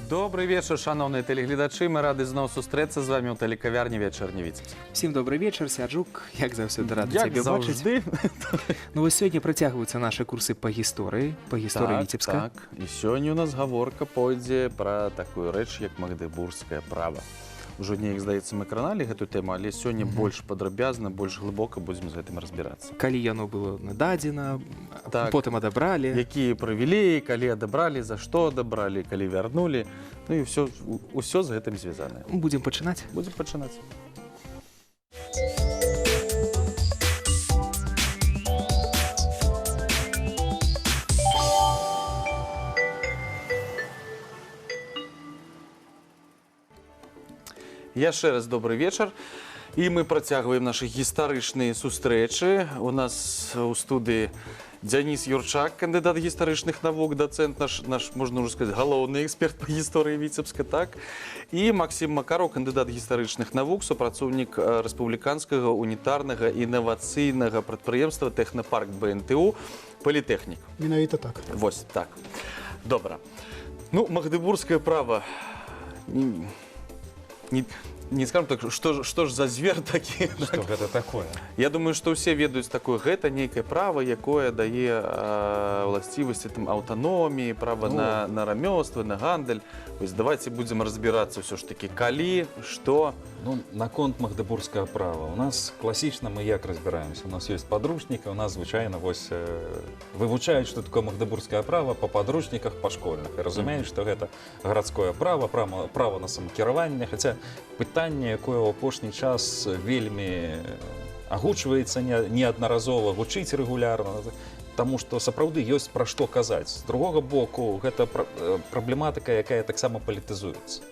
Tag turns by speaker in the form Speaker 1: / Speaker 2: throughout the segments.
Speaker 1: Добрий вечір, шановні телеглядачі. Ми раді знову зустрітися з вами у телекав'ярні «Вечірній Віцебськ».
Speaker 2: Всім добрий вечір, Сяджук. Як завжди, радий тебе
Speaker 1: завжди.
Speaker 2: бачити. Ну, ось сьогодні протягуються наші курси по історії Віцебська.
Speaker 1: Так, і сьогодні у нас говорка пойде про таку річ, як Магдебурзьке право. Уже неяк, здається, ми краналі гэту тему, але сьогодні більш падрабязна, більш глибоко будемо з гэтым разбиратися.
Speaker 2: Калі яно было нададзена, потым адабралі.
Speaker 1: Якія прывілеі, калі адабралі, за што адабралі, калі вярнулі. Ну і ўсё з гэтым звязанае.
Speaker 2: Будем пачынаць?
Speaker 1: Будем пачынаць. Яшчэ раз добрый вечар. І мы працягваем нашы гістарычныя сустрэчы. У нас у студыі Дзяніс Юрчак, кандыдат гістарычных навук, дацэнт наш, можна ўжо сказаць, галоўны эксперт па гісторыі Віцебска, так? І Максім Макараў, кандыдат гістарычных навук, супрацоўнік рэспубліканскага унітарнага інавацыйнага прадпрыемства «Тэхнапарк БНТУ», політэхнік.
Speaker 3: Менавіта так.
Speaker 1: Вось, так. Добра. Ну, Магдебурзскае права... Не скажем так, что ж за зверь такі?
Speaker 4: Что гэта такое?
Speaker 1: Я думаю, что все ведаюць такое. Гэта нейкае права, якое дае власцівасці аўтаноміі, права на рамёствы, на гандаль. Вось давайте будем разбирацца ўсё ж таки, калі, што.
Speaker 4: Ну, наконт Магдебурзскага права. У нас класічна мы як разбіраемся. У нас ёсць падручнікі, у нас звычайна вось вывучаюць, што такое Магдебурзскае права па падручніках пашкольных. І разумеюць, што гэта гарадское права, права на самакіраванне, хаця пытанне, якое ў апошні час вельмі агучваецца неаднаразова, гучыць рэгулярна, таму што сапраўды ёсць пра што казаць. З другога боку, гэта праблематыка, якая таксама палітызуецца.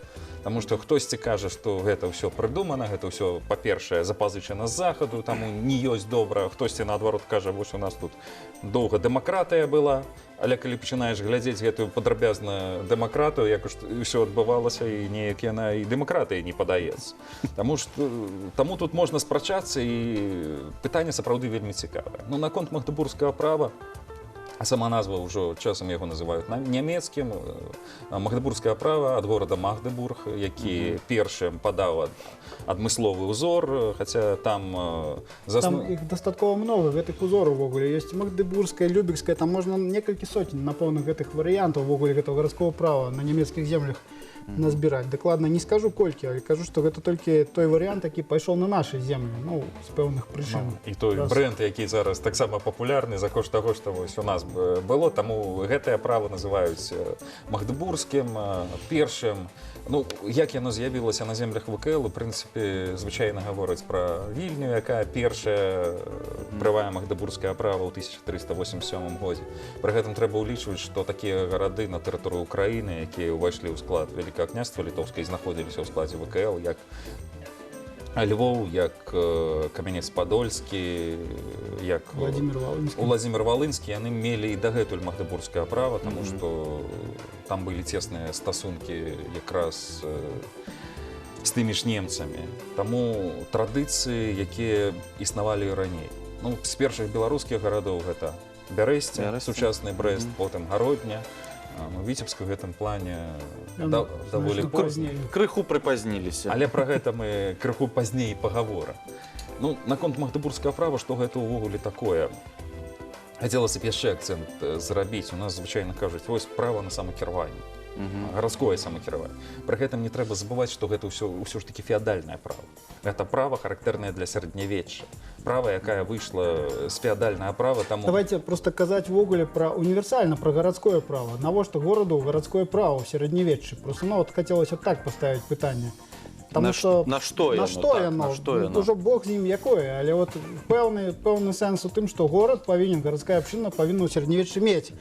Speaker 4: Таму што хтосьці кажа, што гэта ўсё прыдумана, гэта ўсё, па-першае, запазычана з захаду, таму не ёсць добра. Хтосьці, наадварот, кажа, вось у нас тут доўга дэмакратыя была, але калі пачынаеш глядзець гэтую падрабязную дэмакратыю, як ўсё адбывалася, і неяк яна і дэмакратыяй не падаецца. Таму тут можна спрачацца, і пытанне сапраўды вельмі цікавае. Ну, наконт Магдебурзскага права, а сама назва ўжо часам яго называюць нямецкім. Магдебурзскае права ад горада Магдебург, які першым падаў адмысловы ўзор, хаця там...
Speaker 3: Там іх дастаткова многа, гэтых узораў увогуле. Ёсць Магдебургская, Любекская, там можна некалькі сотень, напэўна, гэтых варыянтаў увогуле гэтага гарадскога права на нямецкіх землях назбіраць. Дакладна не скажу колькі, але кажу, што гэта толькі той варыянт, які пайшоў на нашы землі, ну, з пэўных прычын.
Speaker 4: І той бренд, які зараз таксама папулярны за кошт таго, што вось у нас было, таму гэтае права называюць Магдебургскім, першым. Ну, як яно з'явілася на землях ВКЛ, у прынцыпе, звычайна гавораць пра Вільню, якая першая прывае Магдебургскае права ў 1387 годзе. Пры гэтым трэба ўлічваць, што такія гарады на тэрыторыі Украіны, якія ўвайшлі ў склад Вялікага княства Літоўскае, знаходзіліся ў складзе ВКЛ, як Львоў, як Камянец-Падольскі, як Владзімір-Валынскі, яны мелі і дагэтуль Магдебургскае права, таму што там былі цесныя стасункі якраз з тымі ж немцамі. Таму традыцыі, якія існавалі раней. Ну, з першых беларускіх гарадоў гэта Бярэсце, сучасны Брэст, потым Гародня. Віцебск у гэтым плане даволі
Speaker 1: крыху прыпазніліся.
Speaker 4: Але пра гэта мы крыху пазней пагаворам. Ну, наконт Магдебургскага права, што гэта ўвогуле такое? Хацелася б яшчэ акцэнт зрабіць. У нас звычайна кажуць, вось права на самакіраванне, гарадское самакіраванне. Пры гэтым не трэба забываць, што гэта ўсё ж такі феадальнае права. Гэта права характэрнае для сярэднявечча. Права, якая выйшла з феадальнага права, таму...
Speaker 3: Давайте просто казаць ввогуле пра універсальна, пра гарадское права. Навошта гораду гарадское права ў сярэднявеччы? Просто, ну, вот хацелася так паставіць пытанне. Тому що
Speaker 1: на що
Speaker 3: на що яно? Уже Бог з ним якое, але от певний сенс у тим, що город повинен, городська община повинна у середньовіччі мець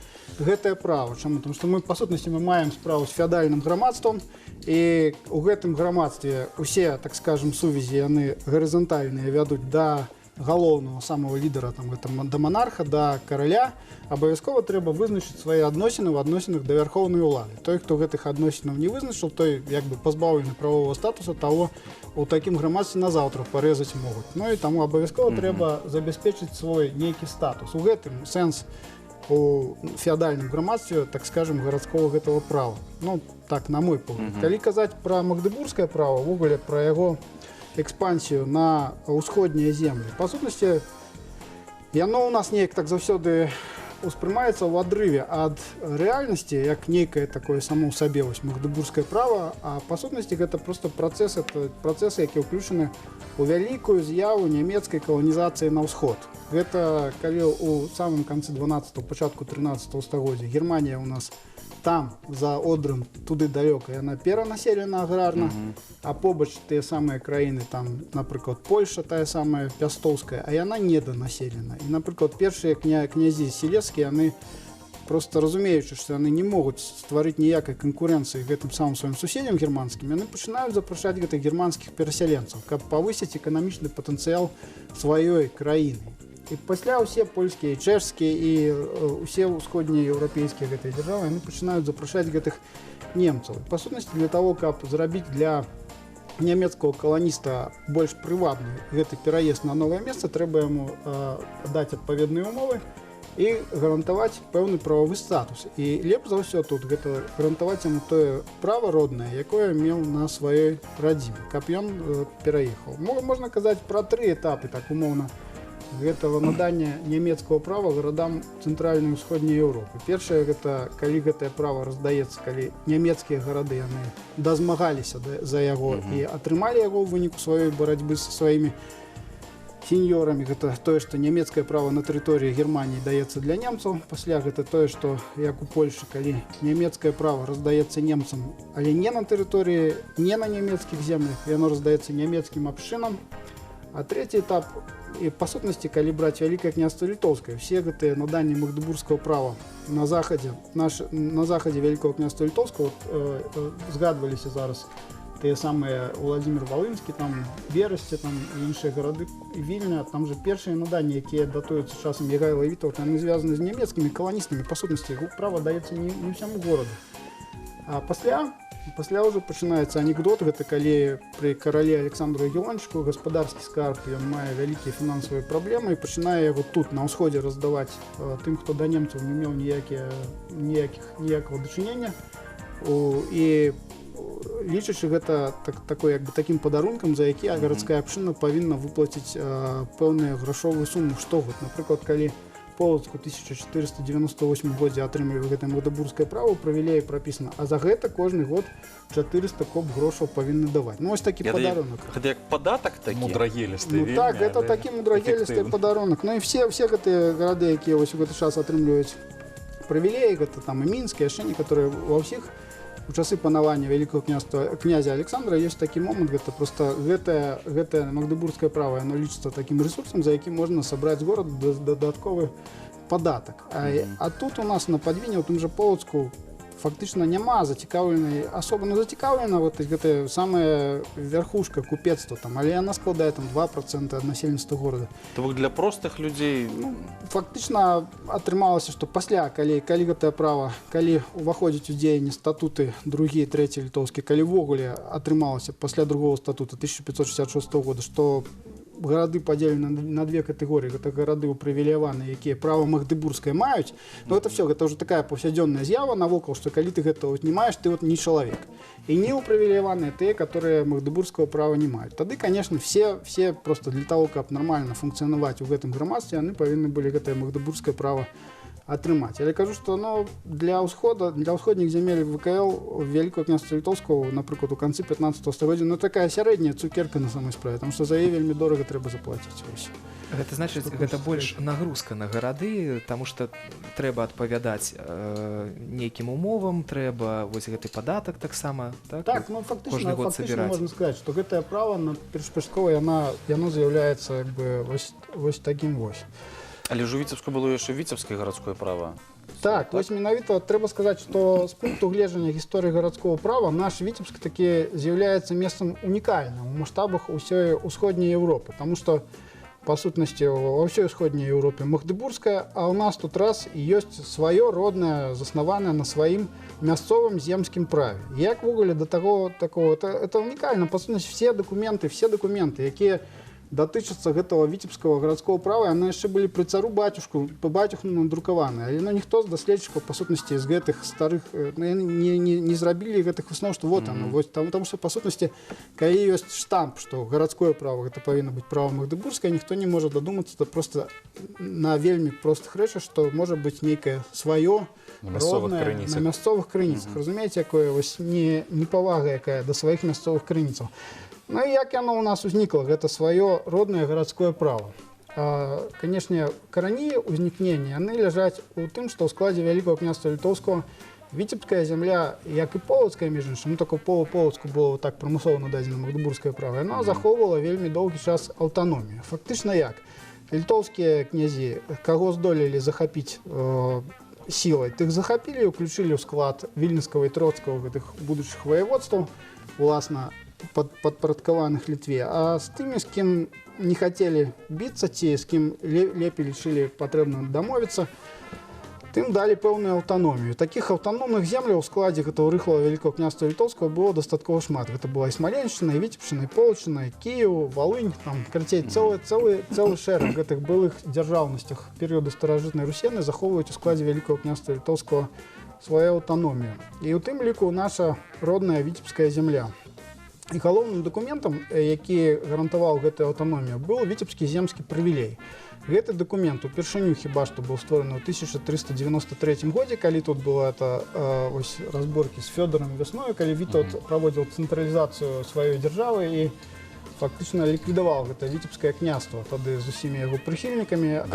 Speaker 3: гэтае право. Чому? Тому що ми, по сутності, ми маємо справу з феодальним громадством, і у гэтым громадстве усе, так скажем, сувязі, яны горизонтальныя вядуць до галоўнага самого лідера, там, гэта, до монарха, до короля. Абавязкова трэба вызначыць свае адносіны ў адносінах да вярхоўнай улады. Той, хто гэтых адносінаў не вызначыў, той як бы пазбаўлены правового статуса, того у такім грамадстве на заўтра парэзаць могуць. Ну і таму абавязкова трэба забяспечыць свой нейкі статус. У гэтым сэнс у феадальным грамадстве, так скажем, гарадского гэтага права. Ну, так, на мой погляд. Калі казаць пра магдыбургскае права, увогуле пра яго экспансію на ўсходнія землі, па сутнасці, яно у нас неяк так заўсёды успрымаецца ў адрыве ад рэальнасці, як нейкае такое само ў сабе вось магдыбургскае права, а па сутнасці гэта проста працэсы, якія ўключаны у вялікую з'яву нямецкай каланізацыі на ўсход. Гэта калі ў самым канцы 12-го, пачатку 13-го стагоддзя Германія у нас там, за Одрым, туды далёка, яна перанаселена аграрна, а побач тыя самыя краіны, там, напрыклад, Польша, тая самая Пястоўская, а яна неданаселена. І, напрыклад, першыя князі селецкія, яны просто разумеючы, што яны не могуць стварыць ніякай канкурэнцыі гэтым самым сваім суседзям германскім, яны пачынаюць запрашаць гэтых германскіх перасяленцаў, каб павысіць эканамічны патэнцыял сваёй краіны. І пасля ўсе польскія, чэшскія і ўсе ўсходнія еўрапейскія гэтыя дзяржавы, яны пачынаюць запрашаць гэтых немцаў. Па сутнасці, для таго, каб зрабіць для нямецкага каланіста больш прывабны гэты пераезд на новае месца, трэба яму даць адпаведныя умовы і гарантаваць пэўны прававы статус. І лепш за ўсё тут гэта гарантаваць яму тое права роднае, якое меў на сваёй радзіме, каб ён пераехаў. Можна казаць пра 3 этапы, так умоўна, гэтага надання нямецкага права гарадам цэнтральнай і ўсходняй Еўропы. Першае, гэта калі гэтае права раздаецца, калі нямецкія гарады яны дазмагаліся за яго і атрымалі яго ў выніку сваёй барацьбы са сваімі сеньёрамі. Гэта тое, што нямецкае права на тэрыторыі Германіі даецца для немцаў. Пасля гэта тое, што як у Польшы, калі нямецкае права раздаецца немцам, але не на тэрыторыі, не на нямецкіх землях, яно раздаецца нямецкім абшчынам. А трэці этап, і па сутнасці, калі браць Вялікае княства Літоўскае, все гэтыя наданні магдыбургскага права на захадзе Вялікага княства Літоўскага, згадваліся зараз тыя самыя Владзімір Валынскі, там Берасце, там іншыя гарады, Вільня, там же першыя наданні, якія датуюцца часам Егайла і Вітаўта, яны звязаны з нямецкімі каланістамі. Па сутнасці, права даецца не ўсяму гораду. А пасля ўжо пачынаецца анекдот, гэта калі пры карале Александру Гелончыку гаспадарскі скарб, ён мае вялікія фінансавыя праблемы і пачынае яго тут на ўсходзе раздаваць тым, хто да немцаў не меў ніякага дачынення, і лічачы гэта такой, як бы, такім падарункам, за які гарадская абшчына павінна выплаціць пэўныя грашовыя сумы штогод. Напрыклад, калі Полацку 1498 годзе атрымлівае гэтае магдыбургскае права, у прывілеі прапісана, а за гэта кожны год 400 коп грошаў павінны даваць. Ну, ось такі падарунак.
Speaker 1: Гэта як падатак такі?
Speaker 4: Мудрагелісты
Speaker 3: вельмі. Ну так, гэта такі мудрагелісты падарунак. Ну і все гэтыя гарады, якія вось у гэты час атрымліваюць прывілеі, гэта там і Мінск, і яшчэ некаторыя ва ўсіх у часы панавання Вялікага князя Александра ёсць такі момант, гэта проста гэтае магдыбургскае права, яно лічыцца такім ресурсам, за якім можна сабраць з горада дадатковы падатак. А тут у нас на Падвіне, у тым жа Полацку, фактычна няма зацікаўленай асобы, зацікаўлена вот гэтая самая верхушка купецтва, там, але яна складае там 2% ад насельніцтва горада.
Speaker 1: То бок для простых людзей, ну,
Speaker 3: фактычна атрымалася, што пасля, калі гэтае права, калі уваходзіць у дзеянне статуты 2 і 3 літоўскія, калі ўвогуле атрымалася пасля другого статута 1566 года, што гарады падзелены на 2 катэгорыі. Гэта гарады ўпрывілеяваныя, якія права магдыбургскае маюць. Но гэта все, гэта ўжо такая паўсядзённая з'ява навокал, што калі ты гэта не маеш, ты не чалавек. І не ўпрывілеяваныя тыя, которые магдыбургскага права не маюць. Тады, конечно, все просто для того, каб нармальна функцыянаваць у гэтым грамадстве, яны павінны былі гэтае магдыбургскае права атрымаць. Але кажу, што для ўсходніх зямель ВКЛ Вялікага княства Літоўскага, напрыклад, у канцы 15 стагоддзя, такая сярэдняя цукерка на самой справе, таму што за яе вельмі дорага трэба заплаціць.
Speaker 2: Гэта значыць,
Speaker 3: Што
Speaker 2: гэта
Speaker 3: хочацца
Speaker 2: больш
Speaker 3: сказаць.
Speaker 2: нагрузка на гарады, таму што трэба адпавядаць нейкім умовам, трэба вось гэты падатак таксама, так?
Speaker 3: Так, ну
Speaker 2: Кожны
Speaker 3: фактычна,
Speaker 2: год
Speaker 3: фактычна
Speaker 2: сабіраць.
Speaker 3: можна сказаць, што гэтае права на першапачатковае яно з'яўляецца як бы вось такім вось.
Speaker 1: Але ж у Віцебску было яшчэ віцебскае гарадское права.
Speaker 3: Так, вось менавіта трэба сказаць, што з пункту гледжання гісторыі гарадскога права наш Віцебск такі з'яўляецца месцам унікальным у маштабах усёй усходняй Еўропы, таму што па сутнасці ва ўсёй усходняй Еўропе Магдыбургская, а ў нас тут раз і ёсць сваё роднае, заснаванае на сваім мясцовым земскім праве. Як ввогуле да таго такого, это унікальна, па сутнасці все дакументы, якія датычацца гэтага віцебскага гарадского права, яны яшчэ былі пры цару бацюшку, па бацюху надрукаваны. Але ніхто з даследчыкаў, па сутнасці, з гэтых старых не зрабілі гэтых высноў, што вот оно. Таму што, па сутнасці, калі ёсць штамп, што гарадское право гэта павінна быць права магдыбургскае, ніхто не можа дадумацца проста на вельмі простых рэчах, што можа быць нейкае сваё, роднае на мясцовых крыніцах. Разумееце, якое вось непавага якая да сваіх мясцовых крыніцаў. Ну і як яно ў нас узнікла, гэта сваё роднае гарадское право. Канешне, карані ўзнікнення, яны ляжаць у тым, што ў складзе Вялікага княства Літоўскага Віцебская зямля, як і полацкая, між іншым, ну толькі полацку было так прымусова нададзена магдыбургскае права, яна захоўвала вельмі доўгі час аўтаномію. Фактычна як? Літоўскія князі, каго здолелі захапіць сілай, тых захапілі, уключылі ў склад вільнюскага і троцкага гэтых будучых ваяводстваў, уласна, падпарадкаваных Літве, а з тымі, з кім не хацелі біцца, ці з кім лепей лічылі патрэбным дамовіцца, тым далі пэўную аўтаномію. Такіх аўтаномных земляў у складзе гэтага рыхлага Вялікага княства Літоўскага было дастаткова шмат. Гэта была і Смаленшчына, і Віцебшчына, і Полаччына, і Кіеў, Валынь, там, карацей, цэлы шэраг гэтых былых дзяржаўнасцях перыяду старажытнай Русіны захоўваюць у складзе Вялікага княства Літоўскага сваю аўтаномію. І ў тым ліку наша родная віцебская зямля. І галоўным дакументам, які гарантаваў гэтую аўтаномію, быў віцебскі земскі прывілей. Гэты дакумент упершыню хіба што быў створаны ў 1393 годзе, калі тут была разборкі з Фёдорам вясною, калі Вітаўт праводзіў цэнтралізацыю сваёй дзяржавы і фактычна ліквідаваў гэта віцебскае княства тады з усімі яго прыхільнікамі,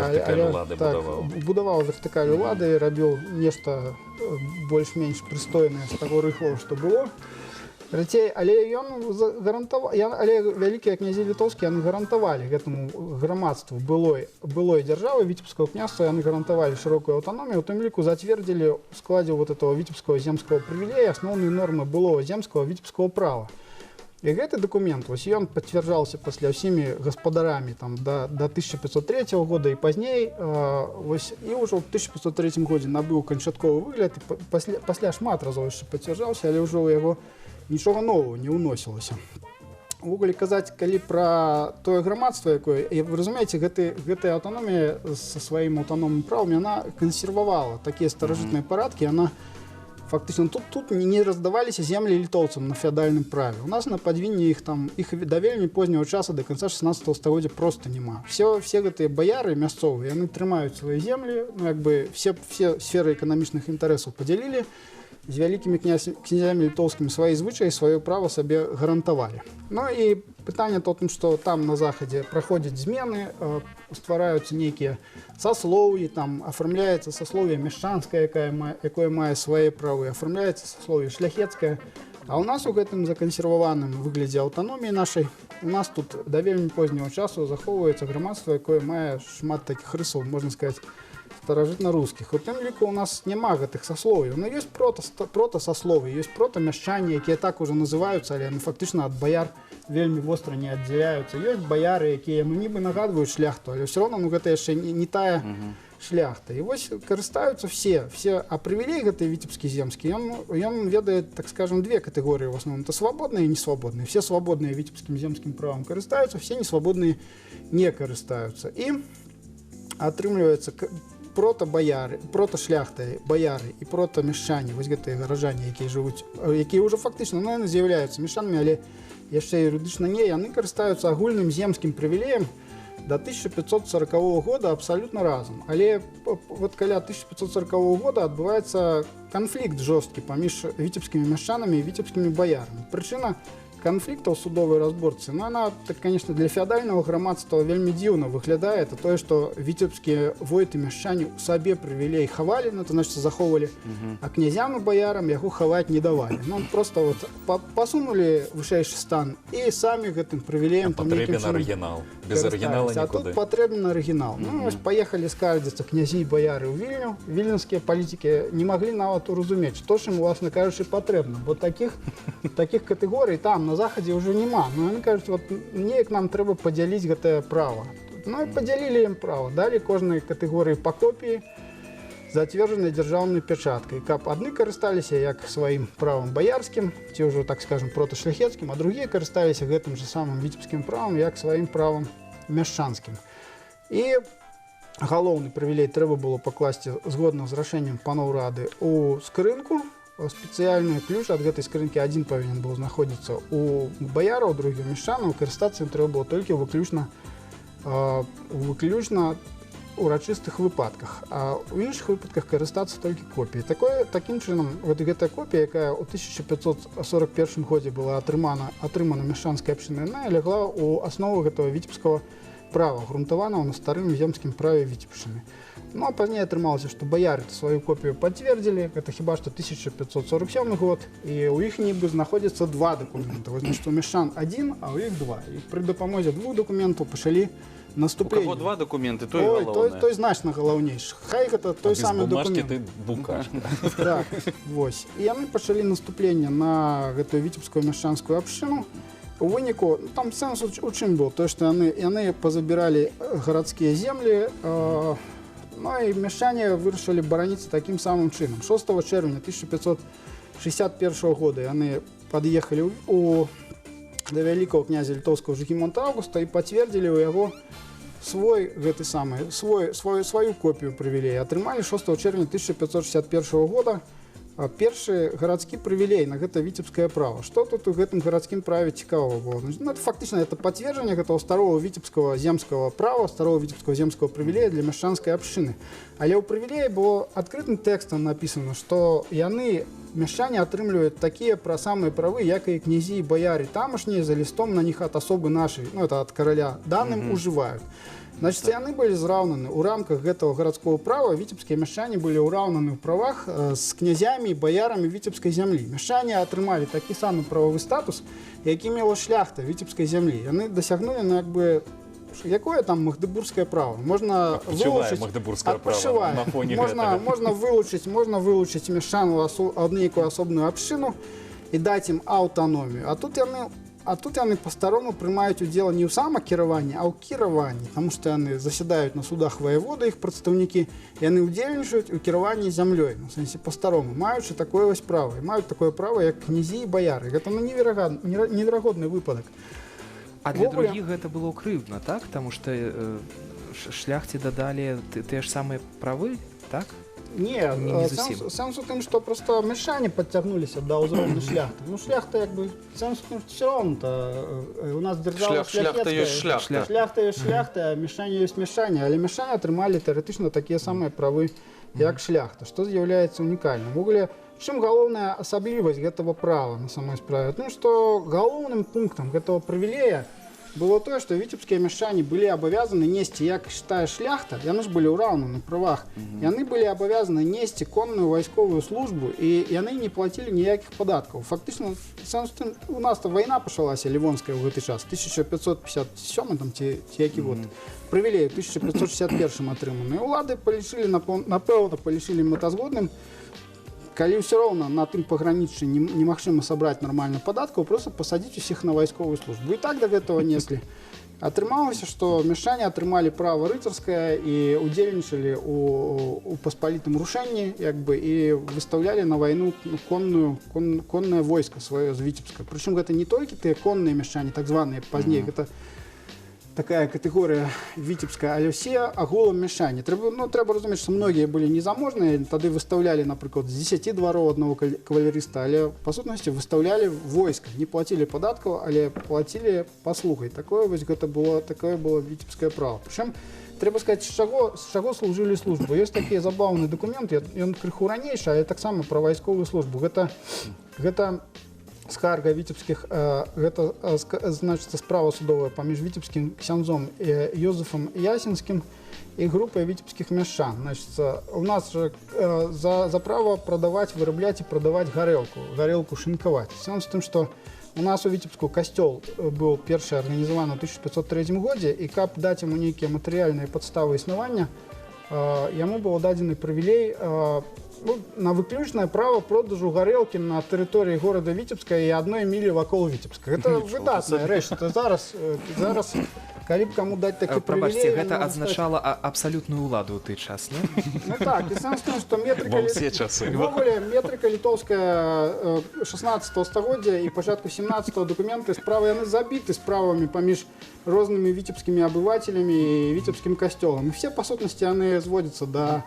Speaker 3: будаваў вертыкаль улады, рабіў нешта больш-менш прыстойнае з таго рыхлага, што было. Але вялікія князі літоўскія яны гарантавалі гэтаму грамадству былой дзяржавы віцебскага княства, яны гарантавалі шырокую аўтаномію, у тым ліку зацвердзілі ў складзе вот этого віцебскага земскага прывілея асноўныя нормы былога земскага віцебскага права. І гэты дакумент, вось ён пацвярджаўся пасля ўсімі гаспадарамі там да 1503 года і пазней, вось і ўжо ў 1503 годзе набыў канчатковы выгляд, пасля шмат разоў яшчэ пацвярджаўся, але ўжо ў яго нічога нового не ўносілася. Увогуле казаць, калі пра тое грамадства, якое, вы разумееце, гэтая аўтаномія са сваім аўтаномным правам, яна кансервавала такія старажытныя парадкі, яна фактычна тут не раздаваліся землі літоўцам на феадальным праве. У нас на падвінні іх да вельмі позняго часу, да канца 16 стагоддзя проста няма. Все гэтыя баяры мясцовыя, яны трымаюць свае землі, ну як бы все сферы эканамічных інтарэсаў падзялілі, з вялікімі князямі літоўскімі свае звычаі, сваё права сабе гарантавалі. Ну і пытанне то, што там на захадзе праходзяць змены, ствараюцца нейкія саслоўі, там афармляецца саслоўе мяшчанскае, якое мае свае правы, афармляецца саслоўе шляхецкае. А ў нас у гэтым закансерваваным выглядзе аўтаноміі нашай, у нас тут да вельмі позняго часу захоўваецца грамадства, якое мае шмат такіх рысаў, можна сказаць, старажытна-рускіх. У тым ліку у нас няма гэтых саслов'яў. Ну, ёсць протасасловы, ёсць протамяшчане, якія так ужо называюцца, але фактычна ад баяр вельмі востра не аддзяляюцца. Ёсць баяры, якія нібы нагадваюць шляхту, але ўсё роўна гэта яшчэ не тая шляхта. І вось карыстаюцца все. А прывілей гэты віцебскі земскі, ён ведае, так скажем, две катэгорыі в основном. Это свабодныя і несвабодныя. Все свабодныя віцебскім земскім правам карыстаюцца, все несвабодныя не карыстаюцца. І атрымліваецца прота-баяры, прота-шляхты, баяры і прота-мяшчане, вось гэтыя гараджане, якія жывуць, якія ўжо фактычна, наверное, з'яўляюцца мяшчанамі, але яшчэ юрыдычна не, яны карыстаюцца агульным земскім прывілеем до 1540 года абсалютна разам. Але вот каля 1540 года адбываецца канфлікт жорсткі паміж віцебскімі мяшчанамі і віцебскімі баярамі. Прычына канфліктаў судовай разборцы, но она, так, конечно, для феадальнага грамадства вельмі дзіўна выглядае. Это тое, што віцебскія войты мяшчане ў сабе прывілей хавалі, ну, то значит захоўвалі, а князям і баярам яго хаваць не давалі. Ну, просто вот пасунули вышэйшы стан і самі гэтым прывілеем
Speaker 4: Патрэбен арыгінал. Без арыгінала
Speaker 3: а тут
Speaker 4: нікуды.
Speaker 3: патрэбен арыгінал. Ну, вось паехалі скардзіцца князі і баяры ў Вільню. Вільнюскія палітыкі не маглі нават уразумець, што ж ім, уласна кажучы, патрэбна. Бо такіх катэгорый там на захадзе ўжо няма. Ну, яны кажуць, вот неяк нам трэба падзяліць гэтае права. Ну і падзялілі ім права, далі кожнай катэгорыі па копіі, зацверджанай дзяржаўнай пячаткай, каб адны карысталіся як сваім правам баярскім, ці ўжо, так скажем, проташляхецкім, а другія карысталіся гэтым жа самым віцебскім правам як сваім правам мяшчанскім. І галоўны прывілей трэба было пакласці згодна з рашэннем паноў рады ў скрынку. Спецыяльны ключ ад гэтай скрынкі адзін павінен быў знаходзіцца у баяраў, другі ў мяшчанаў. Карыстацца ім трэба было толькі выключна урачыстых выпадках, а ў іншых выпадках карыстацца толькі копіяй. Такім чынам, гэтая копія, якая ў 1541 годзе была атрымана мяшчанскай абшчынай, яна лягла ў аснову гэтага віцебскага права, грунтаванага на старым земскім праве Віцебшчыны. Ну, а пазней атрымалася, што баяры сваю копію пацвердзілі, гэта хіба што 1547 год, і ў іх нібы знаходзяцца два дакументы. Вось, значит, у мяшчан адзін, а ў іх два. І пры дапамозе двух дакументаў пачалі
Speaker 1: У
Speaker 3: наступленне.
Speaker 1: каго два дакументы, той
Speaker 3: Ой,
Speaker 1: галоўнае.
Speaker 3: той значна галаўнейшы. Хай гэта той самы
Speaker 4: бумажкі
Speaker 3: дакумент.
Speaker 4: ты букашка.
Speaker 3: Так, вось. І яны пачалі наступленне на гэтую віцебскую мяшчанскую абшчыну. У выніку, там сэнс у чым быў? То, што яны пазабіралі гарадскія землі, ну і мяшчане вырашылі бараніцца такім самым чынам. 6 чэрвеня 1561 года яны пад'ехалі да вялікага князя літоўскага Жыгімонта Аўгуста і пацвердзілі ў яго сваю копію прывілея. Атрымалі 6 чэрвеня 1561 года першы гарадскі прывілей на гэта віцебскае права. Што тут у гэтым гарадскім праве цікавага было? Ну, это фактычна это пацверджанне гэтага старого віцебскага земскага права, старого віцебскага земскага прывілея для мяшчанскай абшчыны. Але ў прывілеі было адкрытым тэкстам напісана, што яны мяшчане атрымліваюць такія самыя правы, як і князі і баяры тамашнія за лістом на них ад асобы нашай, ну это ад караля, даным ужываюць. Значит, яны былі зраўнаны ў рамках гэтага гарадского права. Віцебскія мяшчане былі ўраўнаны ў правах з князямі і баярамі віцебскай зямлі. Мяшчане атрымалі такі самы правовы статус, які мела шляхта віцебскай зямлі. Яны дасягнулі, ну, як бы, якое там магдебургскае право? Можна вылучыць
Speaker 4: магдебургскае право на фоне
Speaker 3: можна вылучыць мяшчан у нейкую асобную абшчыну і даць ім аўтаномію. А тут яны па-старому прымаюць удзел не ў самакіраванні, а ў кіраванні, таму што яны засядаюць на судах ваяводы, іх прадстаўнікі, яны ўдзельнічаюць у кіраванні зямлёй, на сэнсе па-старому, маючы такое вось права, і маюць такое права, як князі і баяры. Гэта неверагодны выпадак.
Speaker 2: А для другіх гэта было крыўдна, так? Таму што шляхце дадалі тыя ж самыя правы, так?
Speaker 3: Не сэнс у тым, што проста мяшчане падцягнуліся да ўзроўню шляхты. Ну, шляхта, як бы, сэнс у тым, што все роўна-то у нас дзяржава
Speaker 1: Шляхта ёсць шляхта.
Speaker 3: Шляхта ёсць шляхта, а мяшчане ёсць мяшчане, але мяшчане атрымалі тэарэтычна такія самыя правы, як шляхта, што з'яўляецца унікальным. Увогуле, чым галоўная асаблівасць гэтага права на самой справе? Тым, што галоўным пунктам гэтага прывілея было тое, што віцебскія мяшчане былі абавязаны несці, як тая шляхта, яны ж былі ўраўнаны на правах, яны былі абавязаны несці конную вайсковую службу, і яны не плацілі ніякіх падаткаў. Фактычна, у нас вайна пачалася лівонская ў гэты час, 1557 там, ці які год. Прывілею 1561 атрыманы. Улады палічылі, напэўна, палічылі мэтазгодным, калі ўсё роўна на тым паграніччы немагчыма сабраць нармальна падаткаў, проста пасадзіць усіх на вайсковую службу. І так да гэтага неслі. Атрымалася, што мяшчане атрымалі права рыцарскае і удзельнічалі у паспалітым рушэнні, як бы, і выстаўлялі на вайну коннае войска сваё з віцебска. Прычым гэта не толькі тыя конныя мяшчане, так званыя пазней, гэта такая катэгорыя віцебская, але ўсе агулам мяшчане. Трэба разумець, што многія былі незаможныя, тады выстаўлялі, напрыклад, з 10 двароў аднаго кавалерыста, але па сутнасці выстаўлялі войска, не плацілі падаткаў, але плацілі паслугай. Такое было віцебскае права. Прычым трэба сказаць, з чаго служылі службу. Ёсць такі забаўны дакумент, ён крыху ранейшы, але таксама пра вайсковую службу. Гэта скарга віцебскіх, гэта значыцца справа судовая паміж віцебскім ксяндзом Ёзефам Ясінскім і групай віцебскіх мяшчан. Значыцца, у нас жа за право прадаваць, вырабляць і прадаваць гарэлку шинкаваць. Сам з тым, што у нас у Віцебску касцёл быў першы арганізаваны ў 1503 годзе, і каб даць яму нейкія матэрыяльныя падставы існавання, яму быў дадзены прывілей на выключнае право продажу гарэлкі на тэрыторыі горада Віцебска і 1 мілі вакол Віцебска. Гэта выдатная рэч. Зараз, калі б каму даць такі прывілей...
Speaker 2: Прабачце, гэта адзначала абсалютную ўладу ў той час, не?
Speaker 3: Ну так, і сам з тым, што метрыка...
Speaker 1: Ва ўсе часы.
Speaker 3: Увогуле, метрыка літоўская 16 стагоддзя і пачатку 17-го дакументы, справы яны забіты справамі паміж рознымі віцебскімі абывацелямі і віцебскім касцёлам. І все, па сутнасці, яны зводзяцца да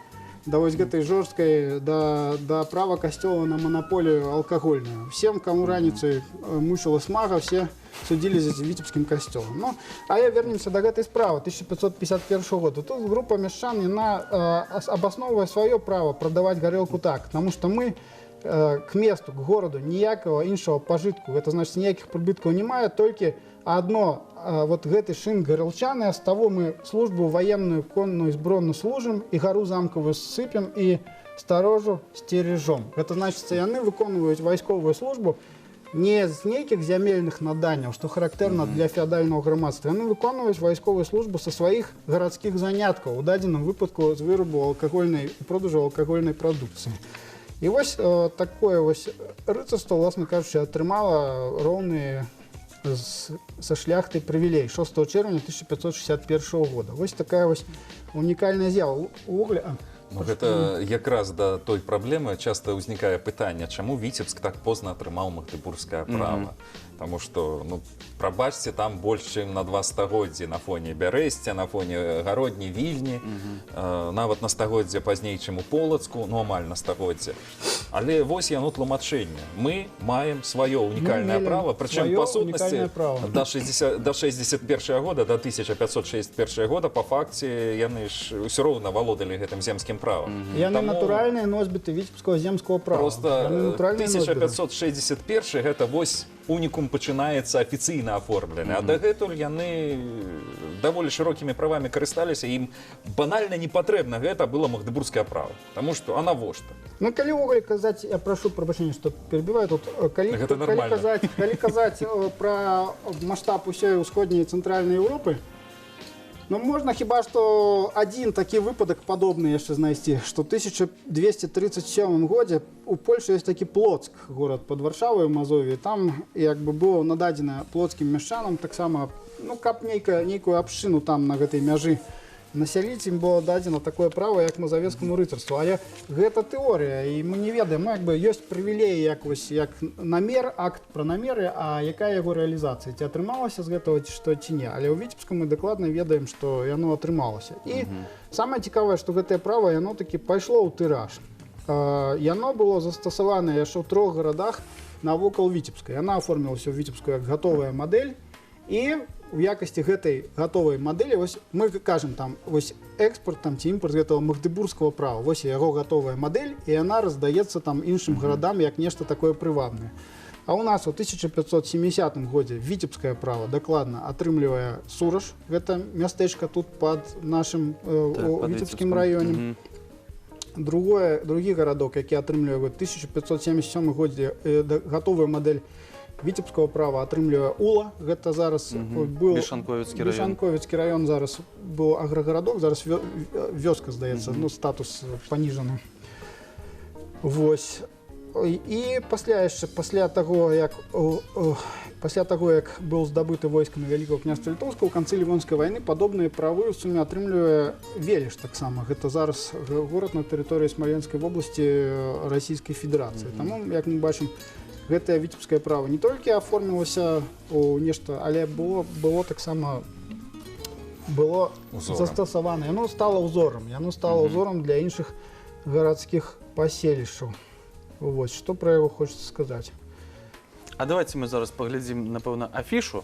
Speaker 3: вось гэтай жорсткай, да права касцёла на манаполію алкагольную. Всем, каму раніцай мучыла смага, все судзіліся з віцебскім касцёлам. Ну, але вернемся да гэтай справы 1551 года. Тут група мяшчан, яна абасноўвае сваё права прадаваць гарэлку так, таму што мы к месту, к гораду ніякага іншага пажытку, гэта значыць ніякіх прыбыткаў не мае, толькі адно, вот гэты шын гарэлчаны, з таго мы службу военную, конную, збронную служым і гару замкавую сыпем і старожу стережом. Гэта значыць, яны выконваюць вайсковую службу не з нейкіх зямельных наданняў, што характэрна для феадальнага грамадства. Яны выконваюць вайсковую службу са сваіх гарадскіх заняткаў, у дадзеным выпадку з вырабу алкагольнай і продажу алкагольнай прадукцыі. І вось такое вось рыцарства, власна кажучы, атрымала роўныя са шляхтай прывілей 6 чэрвеня 1561 года. Вось такая вось унікальная з'ява.
Speaker 4: Ну, гэта якраз да той праблемы часта ўзнікае пытанне, чаму Віцебск так позна атрымаў магдыбургскае права. Таму што, ну, прабачце, там больш чым на 2 стагоддзі на фоне Бярэсця, на фоне Гародні, Вільні, нават на стагоддзе пазней, чым у Полацку, ну, амаль на стагоддзе. Але вось яно тлумачэнне. Мы маем сваё унікальнае права, прычым, па сутнасці, да 61 года, да 1561 года, па факце, яны ж усё роўна валодалі гэтым земскім правам.
Speaker 3: Яны натуральныя носьбіты віцебскага земскага права.
Speaker 4: Просто 1561 гэта вось унікум пачынаецца афіцыйна аформлены, а дагэтуль яны даволі шырокімі правамі карысталіся, ім банальна не патрэбна гэта было магдыбургскае права, таму што, а навошта?
Speaker 3: Ну, калі ўвогуле казаць, я прашу прабачэння, што перабіваю тут, калі казаць пра маштаб усёй усходняй і цэнтральнай Еўропы, ну, можна хіба што адзін такі выпадак падобны яшчэ знайсці, што ў 1237 годзе у Польшы ёсць такі Плоцк, горад пад Варшавай у Мазові, там як бы было нададзена плоцкім мяшчанам таксама, ну, каб нейкую абшчыну там на гэтай мяжы насяліць, ім было дадзена такое права, як мазавецкаму рыцарству. Але гэта тэорыя, і мы не ведаем, як бы ёсць прывілей, як намер, акт пра намеры, а якая яго рэалізацыя? Ці атрымалася з гэтага, ці не? Але ў Віцебску мы дакладна ведаем, што яно атрымалася. І самае цікавае, што гэтае права, яно такі пайшло ў тыраж. Яно было застасавана яшчэ ў 3 гарадах навокал Віцебска. Яна аформілася ў Віцебску як гатовая мадэль, і у якасці гэтай гатовай мадэлі, вось мы кажам там, вось экспорт там ці імпорт гэтага магдыбургскага права, вось яго гатовая мадэль, і яна раздаецца там іншым гарадам як нешта такое прывабнае. А у нас у 1570 годзе віцебскае права дакладна атрымлівае Сураж, гэта мястэчка тут пад нашым віцебскім раёне. Другі гарадок, які атрымлівае 1577 годзе гатовую мадэль віцебскага права, атрымлівае Ула, гэта зараз быў Бешанковіцкі раён, зараз быў аграгарадок, зараз вёска, здаецца, ну, статус паніжаны. Вось. І пасля таго, як быў здабыты войскамі Вялікага княства Літоўскага, ў канцы Лівонскай вайны падобныя правы ў суме атрымлівае Веліш таксама. Гэта зараз горад на тэрыторыі Смаленскай вобласці Расійскай Федэрацыі. Таму, як мы бачым, гэтае віцебскае права не толькі аформілася ў нешта, але было таксама застасавана. Яно стала ўзорам для іншых гарадскіх паселішчаў. Вось, што пра яго хочацца сказаць.
Speaker 1: А давайте мы зараз паглядзім, напэўна, афішу,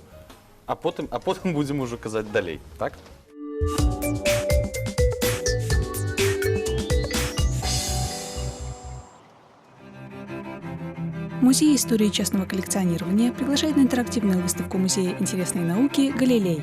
Speaker 1: а потым будзем ужо казаць далей, так?
Speaker 5: Музей истории частного коллекционирования приглашает на интерактивную выставку Музея интересной науки «Галилей».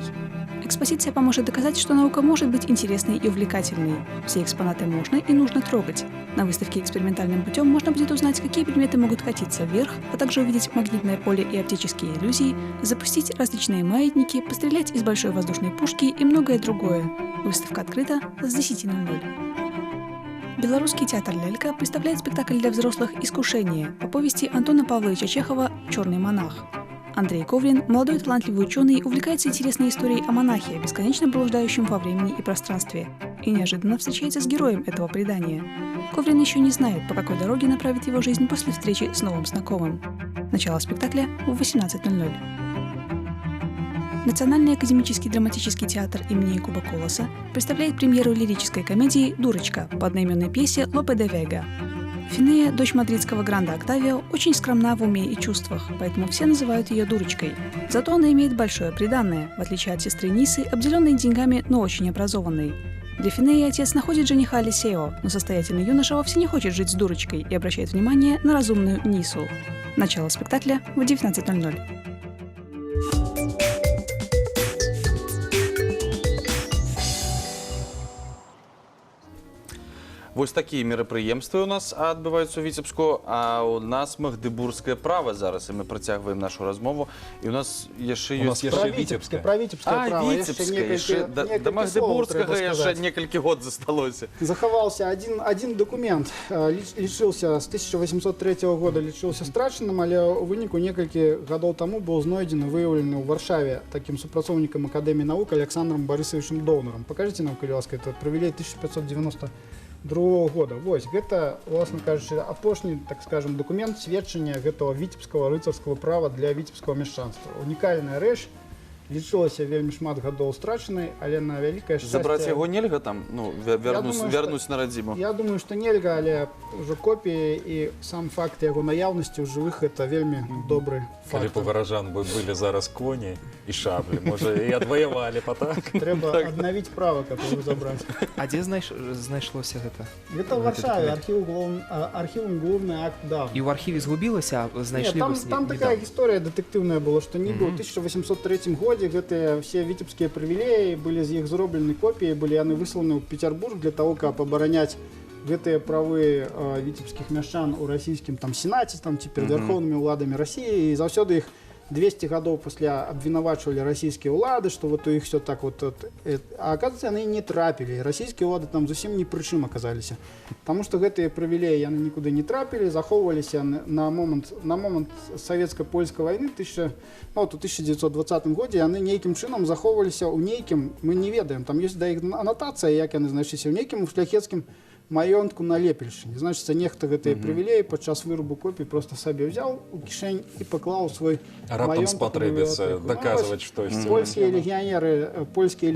Speaker 5: Экспозиция поможет доказать, что наука может быть интересной и увлекательной. Все экспонаты можно и нужно трогать. На выставке экспериментальным путем можно будет узнать, какие предметы могут катиться вверх, а также увидеть магнитное поле и оптические иллюзии, запустить различные маятники, пострелять из большой воздушной пушки и многое другое. Выставка открыта с 10:00. Белорусский театр «Лялька» представляет спектакль для взрослых «Искушение» по повести Антона Павловича Чехова «Черный монах». Андрей Коврин, молодой талантливый ученый, увлекается интересной историей о монахе, бесконечно блуждающем во времени и пространстве, и неожиданно встречается с героем этого предания. Коврин еще не знает, по какой дороге направит его жизнь после встречи с новым знакомым. Начало спектакля в 18:00. Национальный академический драматический театр имени Якуба Колоса представляет премьеру лирической комедии «Дурочка» по одноименной пьесе Лопе де Вега. Финея, дочь мадридского гранда Октавио, очень скромна в уме и чувствах, поэтому все называют ее дурочкой. Зато она имеет большое приданное, в отличие от сестры Нисы, обделенной деньгами, но очень образованной. Для Финеи отец находит жениха Алисео, но состоятельный юноша вовсе не хочет жить с дурочкой и обращает внимание на разумную Нису. Начало спектакля в 19:00.
Speaker 1: Вось такія мерапрыемствы у нас адбываюцца ў Віцебску, а у нас магдыбургскае права зараз, і мы працягваем нашу размову. І у нас яшчэ
Speaker 4: У нас
Speaker 1: ёсць...
Speaker 4: яшчэ
Speaker 3: Про
Speaker 4: Витебское.
Speaker 3: Про Витебское право.
Speaker 1: Віцебскае, яшчэ да магдыбургскага яшчэ некалькі год засталося.
Speaker 3: Заховался один документ, лишился с 1803 года лишился страчаным, але у выніку некалькі гадоў таму был знойдзены, выявлены ў Варшаве таким супрацоўнікам Акадэміі навук Александром Борисовичем Доунером. Покажите нам, калі ласка, это провели 1592 года. Вось, гэта, власна кажучы, апошні, так скажем, документ сведчання гэтага віцебскага рыцарскага права для віцебскага мяшчанства. Унікальная рэч, лічылася вельмі шмат гадоў страчанай, але на вялікае шчасце...
Speaker 1: Забраць яго нельга там, ну, вярнуць на радзіму?
Speaker 3: Я думаю, што нельга, але ўжо копіі і сам факт яго наяўнасці ў жывых — это вельмі добры
Speaker 4: Калі
Speaker 3: факт.
Speaker 4: б у гаражан былі зараз коні і шаблі, можа, і адваявалі па так.
Speaker 3: Трэба аднавіць права, каб яго забраць.
Speaker 2: А дзе знайшлося гэта?
Speaker 3: Гэта ў Варшаве, архівам галоўны акт даў.
Speaker 2: І ў архіве згубілася, а знайшлі вось
Speaker 3: Там такая гісторыя дэтэктыўная была, што нібы ў 1803 годзе гэтыя все віцебскія прывілеі былі з іх зроблены копіі, былі яны высланы ў Петербург для того, каб абараняць гэтыя правы віцебскіх мяшчан у расійскім там сенаце, там цяпер вярхоўнымі ўладамі Расіі, і заўсёды іх 200 гадоў пасля абвінавачвалі расійскія ўлады, што вот у іх все так вот, а оказывается, яны не трапілі, расійскія ўлады там зусім ні пры чым аказаліся, таму што гэтыя прывілеі яны нікуды не трапілі, захоўваліся на момант савецка-польскай вайны у 1920 годзе, яны нейкім чынам захоўваліся ў нейкім, мы не ведаем, там ёсць да іх анатацыя, як яны знайшліся, ў нейкім шляхецкім маёнтку на Лепельшчыне. Значыцца, нехта гэтыя прывілеі падчас вырубу копій просто сабе ўзяў у кішэнь і паклаў свой
Speaker 4: Раптам
Speaker 3: маёнтак у
Speaker 4: спатрэбіцца
Speaker 3: бібліятэку.
Speaker 4: даказваць штосьці.
Speaker 3: Польскія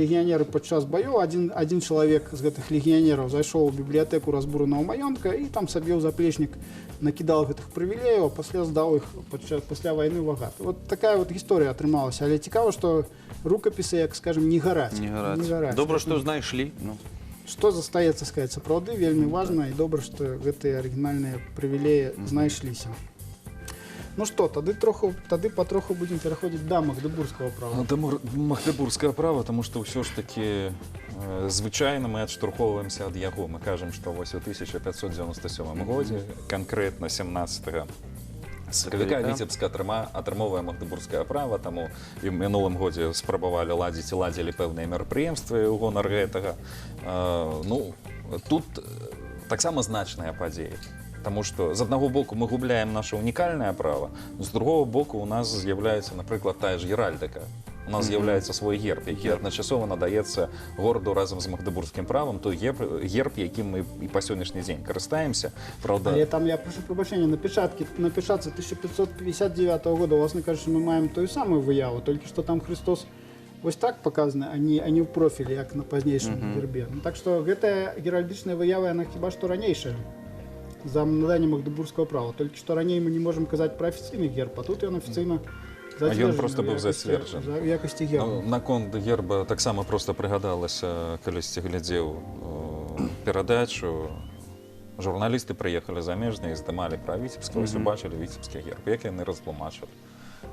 Speaker 3: легіянеры падчас баёў, адзін чалавек з гэтых легіянераў зайшоў у бібліятэку разбуранага маёнтка і там сабе ў заплечнік накідаў гэтых прывілеяў, а пасля здаў іх пасля вайны ў агат. Вот такая вот гісторыя атрымалася, але цікава, што рукапісы, як скажем, не гараць.
Speaker 1: Добра, што знайшлі.
Speaker 3: Што застаецца сказаць, сапраўды вельмі важна і добра, што гэтыя арыгінальныя прывілеі знайшліся. Ну што, тады патроху будзем пераходзіць да магдыбургскага права.
Speaker 4: Да магдыбургскае права, таму што ўсё ж такі звычайна мы адштурхоўваемся ад яго. Мы кажам, што вось у 1597 годзе, канкрэтна 17 сакавіка Віцебска атрымоўвае магдыбургскае права, таму і ў мінулым годзе спрабавалі ладзіць і ладзілі пэўныя мерапрыемствы ў гонар гэтага. Ну, тут таксама значныя падзеі, таму што з аднаго боку мы губляем наша унікальнае права, з другого боку у нас з'яўляецца, напрыклад, тая ж геральдыка. У нас з'яўляецца свой герб, які адначасова надаецца гораду разам з магдыбургскім правам, той герб, якім мы і па сённяшні дзень карыстаемся. Правда...
Speaker 3: Але там, я прошу прабачэння, на печатцы 1559 года, власна кажучы, мы маем тую самую выяву, толькі што там Христос вось так паказаны, а не ў профілі, як на пазнейшым гербе. Так што гэтая геральдычная выява, яна хіба што ранейшая за наданне магдыбургскага права. Толькі што раней мы не можам казаць пра афіцыйны герб, а тут ён афіцыйна
Speaker 4: А ён проста быў зацверджаны.
Speaker 3: За якасці герба.
Speaker 4: Наконт герба таксама проста прыгадалася, калісьці глядзеў перадачу Журналісты прыехалі замежныя і здымалі пра Віцебск, вось убачылі віцебскі герб, як яны разтлумачылі.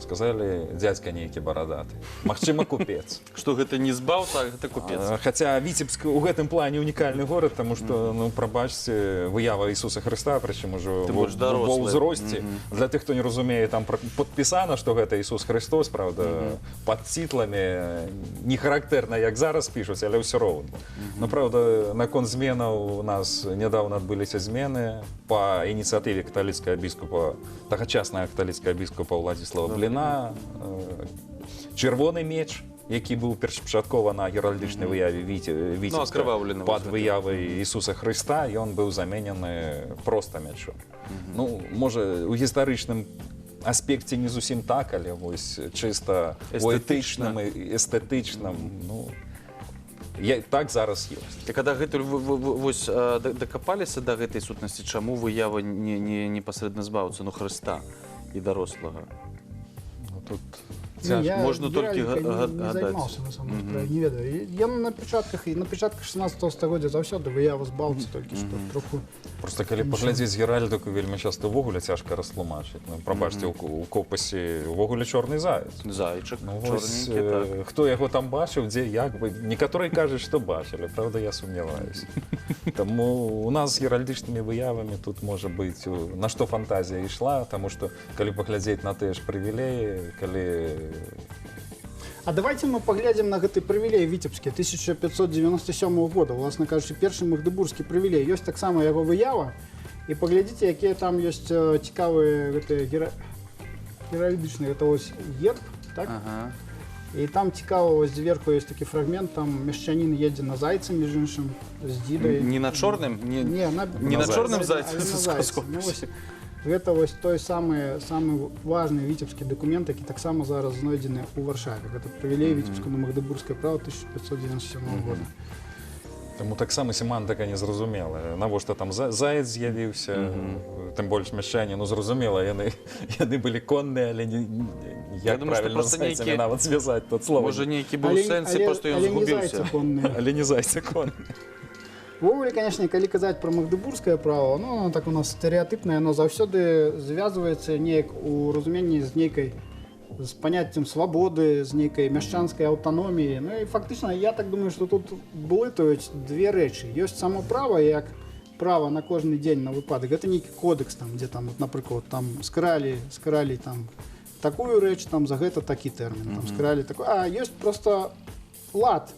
Speaker 4: Сказалі, дзядзька нейкі барадаты. Магчыма, купец.
Speaker 1: Што гэта не збаўца, а гэта купец.
Speaker 4: Хаця Віцебск у гэтым плане унікальны горад, таму што, ну, прабачце, выява Ісуса Хрыста, прычым ужо ва ўзросце. Для тых, хто не разумее, там падпісана, што гэта Ісус Христос, правда, пад тітламі не характэрна, як зараз пішуць, але ўсё роўна. Ну, правда, наконт зменаў у нас нядаўна адбыліся змены па ініцыятыве каталіцкага біскупа, тагачаснага каталіцкага біскупа Уладзіслава Бліна, чырвоны меч, які быў першапачаткова на геральдычнай выяве Віцебска пад выявай Ісуса Хрыста, ён быў заменены проста мячом. Ну, можа, у гістарычным аспекце не зусім так, але вось чыста у этычным і эстэтычным, ну, так зараз ёсць.
Speaker 1: І када гэтуль вось дакапаліся да гэтай сутнасці, чаму выява не непасрэдна збаўцы, ну, Хрыста і дарослага?
Speaker 4: Тут
Speaker 3: Я
Speaker 1: можна толькі
Speaker 3: геральдыкай не
Speaker 1: гадаць.
Speaker 3: займаўся, на самом справе, не ведаю. Я на пачатках 16 стагоддзя заўсёды выява збаўцы, толькі што троху...
Speaker 4: Просто калі паглядзець геральдыку, вельмі часта ўвогуле цяжка растлумачыць. Ну, прабачце, у копасе ўвогуле чорны заяц.
Speaker 1: Зайчык,
Speaker 4: Ну, вось,
Speaker 1: чорненькі, так.
Speaker 4: хто яго там бачыў, дзе, як бы, некаторыя кажуць, што бачылі, правда, я сумняваюся. Таму у нас з геральдычнымі выявамі тут можа быць, на што фантазія ішла, таму што калі паглядзець на тыя ж прывілеі, калі...
Speaker 3: А давайте мы поглядим на гэты прывілей віцебскі 1597 года. Власна кажучы, першы магдыбургскі прывілей. Ёсць таксама яго выява. І паглядзіце, якія там ёсць цікавыя гэтыя геральдычныя. Гэта вось герб, так?
Speaker 1: Ага.
Speaker 3: І там цікава, вось зверху ёсць такі фрагмент, там мяшчанін едзе на зайцы, між іншым, з дзідай.
Speaker 1: Не на чорным?
Speaker 3: Не
Speaker 1: на чорным зайцы,
Speaker 3: але на зайцы. Ну, вось, гэта вось той самы важны віцебскі дакумент, які таксама зараз знойдзены ў Варшаве. Гэта прывілей віцебскага магдыбургскае права 1597 года.
Speaker 4: Таму таксама семантыка незразумелая. Навошта там заяц з'явіўся, тым больш мяшчане, ну, зразумела, яны былі конныя, але як правільна з зайцамі нават звязаць тут слова.
Speaker 1: Можа, нейкі быў сэнс, і проста ён згубіўся.
Speaker 4: Але не зайцы конныя.
Speaker 3: Ввогуле, конечно, калі казаць пра магдыбургскае права, ну, так у нас стэрэатыпнае, оно заўсёды звязваецца неяк у разуменні з паняццем свабоды, з нейкай мяшчанскай аўтаноміі. Ну і фактычна, я так думаю, што тут блытаюць две рэчы. Ёсць само права, як права на кожны дзень на выпадак. Гэта нейкі кодекс, там, дзе там, напрыклад, там скралі там такую рэч, там за гэта такі тэрмін, там скралі такую. А ёсць проста лад.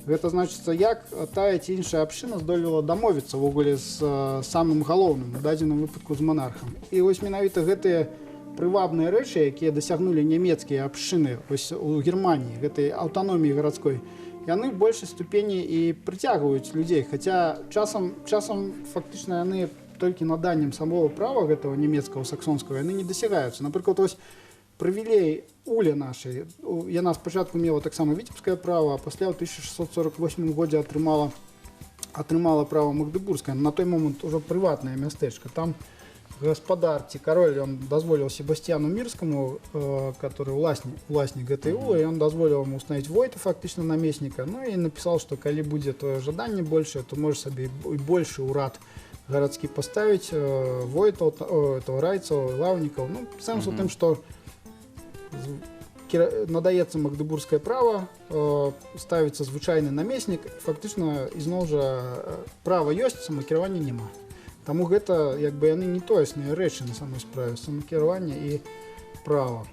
Speaker 3: Гэта значыцца, як тая ці іншая абшчына здолела дамовіцца ўвогуле з самым галоўным, у дадзеным выпадку з манархам. І вось менавіта гэтыя прывабныя рэчы, якія дасягнулі нямецкія абшчыны вось у Германіі, гэтай аўтаноміі гарадской, яны ў большай ступені і прыцягваюць людзей. Хаця часам фактычна яны толькі наданнем самого права гэтага нямецкага, саксонскага, яны не дасягаюцца. Напрыклад, вось прывілей Уля нашай, яна спачатку мела таксама віцебскае права, а пасля ў 1648 годзе атрымала права магдыбургскае. На той момант ужо прыватнае мястэчка. Там гаспадар ці кароль, ён дазволіў Себасціяну Мірскаму, который уласнік гэтай улы, ён дазволіў яму установіць войта, фактычна намесніка, ну і напісаў, што калі будзе твоё жаданне большае, то можаш сабе і большы ўрад гарадскі паставіць войтаў, райцаў, лаўнікаў. Ну, сэнс у тым, што надаецца магдыбургскае права, ставіцца звычайны намеснік, фактычна ізноў жа права ёсць, самакіравання няма. Таму гэта як бы яны не тоесныя рэчы на самой справе, самакіраванне і права.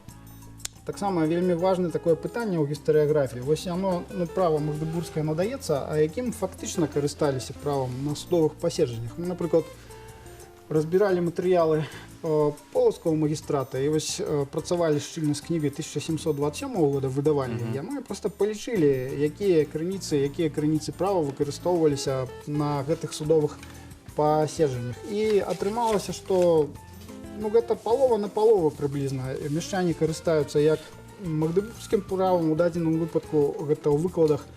Speaker 3: Таксама вельмі важнае такое пытанне ў гістарыяграфіі. Вось яно, ну, права магдыбургскае надаецца, а якім фактычна карысталіся правам на судовых паседжаннях. Мы, напрыклад, разбіралі матэрыялы полацкага магістрата і вось працавалі шчыльна з кнігай 1727 года, выдавалі яе. Мы проста палічылі, якія крыніцы права выкарыстоўваліся на гэтых судовых паседжаннях. І атрымалася, што гэта палова на палову прыблізна. Мяшчане карыстаюцца як магдыбургскім правам, у дадзеным выпадку гэта ў выкладах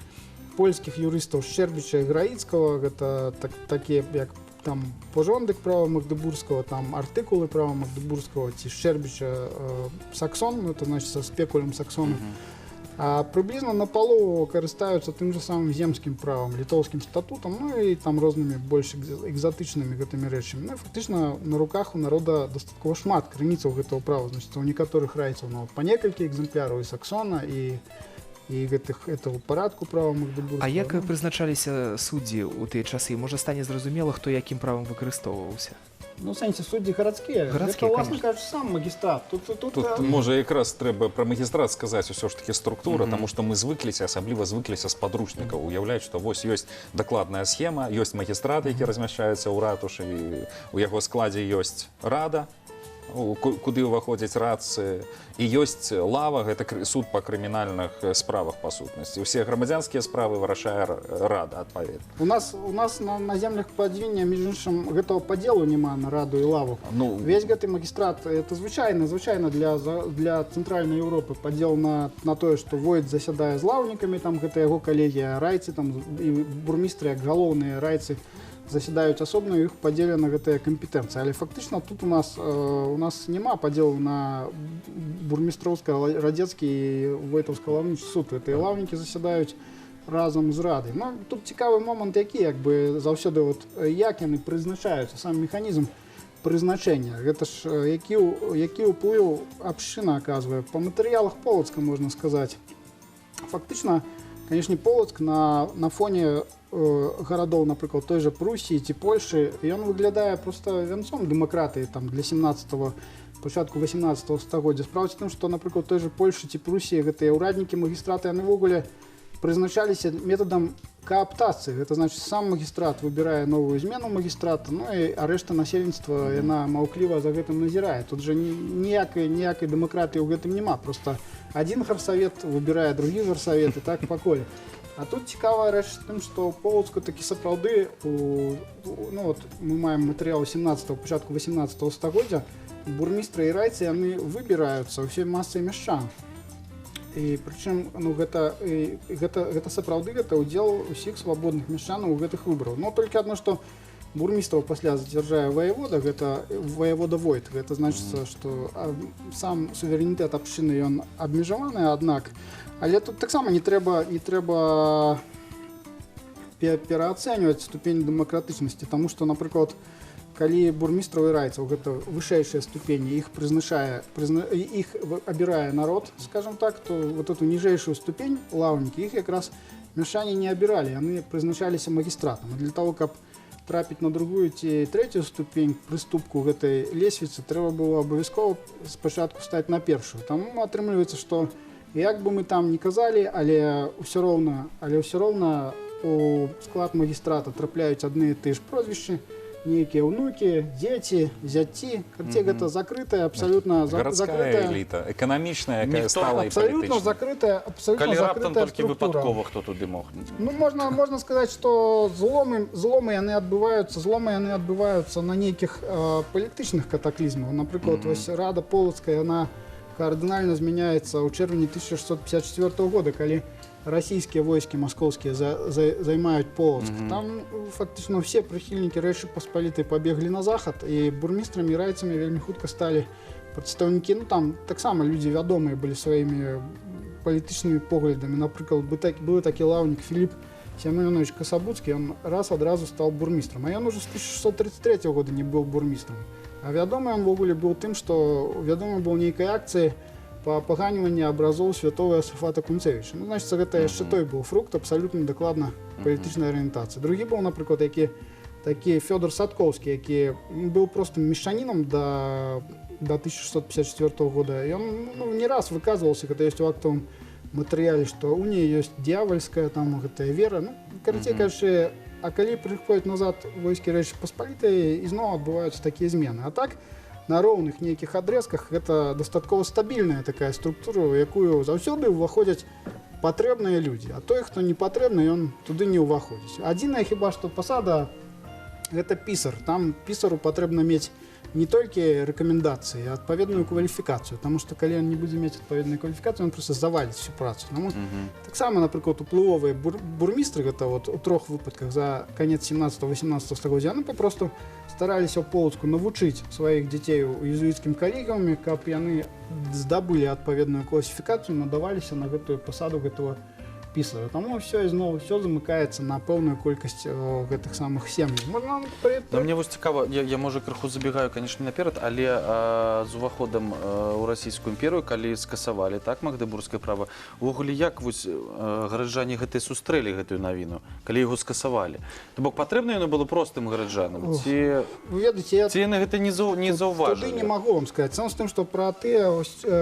Speaker 3: польскіх юрыстаў Шчэрбіча і Граіцкага, гэта такія як там пожондык права магдыбургского, там артыкулы права магдыбургского ці Шчэрбіча Саксон, ну, это значит со спекулем Саксона. А приблизно напалову карыстаюцца тым же самым земскім правам, літоўскім статутам, ну і там рознымі больш экзатычнымі гэтымі рэчамі. Ну і фактычна на руках у народа дастаткова шмат крыніцаў гэтага права. Значит, у некаторых райцаў па некалькі экземпляраў і саксона, і гэтага парадку права Магдебургскага.
Speaker 2: А як прызначаліся суддзі ў тыя часы? Можа, стане зразумела, хто якім правам выкарыстоўваўся?
Speaker 3: Ну, в сэнсе, суддзі гарадскія.
Speaker 2: Гарадскія,
Speaker 3: Гэта, власне
Speaker 2: конечно.
Speaker 3: кажучы, сам магістрат.
Speaker 4: Тут можа якраз трэба пра магістрат сказаць усё ж такі структура, таму што мы звыкліся, асабліва звыкліся з падручнікаў уяўляць, што вось ёсць дакладная схема, ёсць магістрат, які размяшчаецца ў ратушы, у яго складзе ёсць рада, куды ўваходзяць радцы, і ёсць лава, гэта суд па крымінальных справах па сутнасці. Усе грамадзянскія справы вырашае рада, адпаведна.
Speaker 3: У нас на землях Падвіння, між іншым, гэтага падзелу няма на раду і лаву.
Speaker 4: Ну,
Speaker 3: Весь гэты магістрат, это звычайна для цэнтральнай Еўропы падзел на тое, што воіт засядае з лаўнікамі, там гэта яго калегі, райцы, там і бурмістры, як галоўныя райцы, заседаюць асобна, іх падзелена гэтая кампетэнцыя. Але фактычна тут у нас няма падзелу на бурмістроўска-радзецкі і войтаўска-лаўнічы суд. Гэтыя лаўнікі заседаюць разам з радай. Ну, тут цікавы момант які, як бы заўсёды як яны прызначаюцца, сам механізм прызначэння. Гэта ж які ўплыў абшчына аказвае. Па матэрыялах Полацка можна сказаць. Фактычна, канешне, Полацк на фоне гарадоў, напрыклад, той жа Прусіі ці Польшы, ён выглядае проста вянцом дэмакратыі там для пачатку 18 стагоддзя. Справа ў тым, што, напрыклад, той жа Польшы ці Прусіі гэтыя ўраднікі магістраты, яны ўвогуле прызначаліся метадам кааптацыі. Гэта значыць, сам магістрат выбірае новую змену магістрата, ну і рэшта насельніцтва яна маўкліва за гэтым назірае. Тут жа ніякай дэмакратыі ў гэтым няма. Проста адзін гарсавет выбірае другі гарсавет і так па коле. А тут цікавая рэч тым, што ў Полацку такі сапраўды, мы маем матэрыял 17-го, пачатку 18 стагоддзя, бурмістры і райцы, яны выбіраюцца ўсёй масай мяшчан. І прычым, гэта сапраўды, гэта ўдзел усіх свабодных мяшчанаў у гэтых выбарах. Но толькі адно, што бурмістраў пасля зацвярджае ваявода, гэта ваявода-войт. Гэта значыцца, што сам суверэнітэт абшчыны, ён абмежаваны, аднак. Але тут таксама не трэба пераацэньваць ступень дэмакратычнасці, таму што, напрыклад, калі бурмістраў і райцаў, гэта вышэйшыя ступені, іх абірае народ, скажем так, то вот эту ніжэйшую ступень, лаўнікі, іх якраз мяшчане не абіралі, яны прызначаліся магістратам. Для того, каб трапіць на другую ці трэцюю ступень прыступку гэтай лесвіцы, трэба было абавязкова спачатку стаць на першую. Таму атрымліваецца, што як бы мы там не казалі, але ўсё роўна у склад магістрата трапляюць адны і тыя ж прозвішчы, нейкія ўнукі, дзеці, зяці. Карце гэта закрытая, абсалютна
Speaker 4: гарадская эліта, эканамічная, якая стала і
Speaker 3: абсалютна закрытая
Speaker 1: Калі раптам толькі
Speaker 3: структура.
Speaker 1: выпадкова хто туды мог.
Speaker 3: Ну, можна сказаць, што зломы яны адбываюцца на нейкіх палітычных катаклізмах. Напрыклад, вось Рада Полацкая, яна кардынальна змяняецца ў чэрвені 1654 года, калі расійскія войскі маскоўскія займаюць Полацк. Там фактычна ўсе прыхільнікі Рэчы Паспалітай пабеглі на захад, і бурмістрамі і райцамі вельмі хутка сталі прадстаўнікі. Ну, там таксама людзі вядомыя былі сваімі палітычнымі поглядамі. Напрыклад, быў такі лаўнік Філіп Семёнович Касабуцкі, ён адразу стаў бурмістрам. А ён ужо з 1633 года не быў бурмістрам. А вядомы ён ввогуле быў тым, што вядомы быў нейкай акцыі па апаганьванні абразоў святого Асафата Кунцевіча. Ну, значыць, гэта яшчэ той быў фрукт абсалютна дакладна палітычнай арыентацыі. Другі быў, напрыклад, такі Фёдор Садкоўскі, які быў простым мешчанінам да 1654 года. Ён не раз выказваўся, гэта ёсць у актавым матэрыяле, што ў ней ёсць д'явальская, там гэтая вера. Ну, карацей кажучы, а калі прыходзяць назад войскі Рэчы Паспалітай, ізноў адбываюцца такія змены. А так, на роўных нейкіх адрэзках гэта дастаткова стабільная такая структура, у якую заўсёды ўваходзяць патрэбныя людзі. А той, хто не патрэбны, ён туды не ўваходзіць. Адзіная хіба што пасада — гэта пісар. Там пісару патрэбна мець не толькі рэкамендацыі, а адпаведную кваліфікацыю, таму што калі ён не будзе мець адпаведную кваліфікацыю, ён проста заваліць всю працу. Таксама, напрыклад, уплывовыя бурмістры, гэта вот у 3 выпадках за канец 17-18 стагоддзя, яны папросту стараліся ў Полацку навучыць сваіх дзяцей у езуіцкім калегіуме, каб яны здабылі адпаведную класіфікацыю, надаваліся на гэтую пасаду гэтага пісара. Таму все ізноў все замыкаецца на пэўную колькасць гэтых самых сем'яў. Можна
Speaker 1: Но мне вось цікава, я можа крыху забегаю, конечно, наперад, але з уваходам у расійскую імперыю, калі скасавалі так магдебургскае права, увогуле як вось гараджане гэтай сустрэлі гэтую навіну, калі яго скасавалі? То бок патрэбна яно было простым гараджанам? Ці яны гэта не
Speaker 3: Туды
Speaker 1: заўважылі?
Speaker 3: не магу вам сказаць. Сам з тым, што пра тыя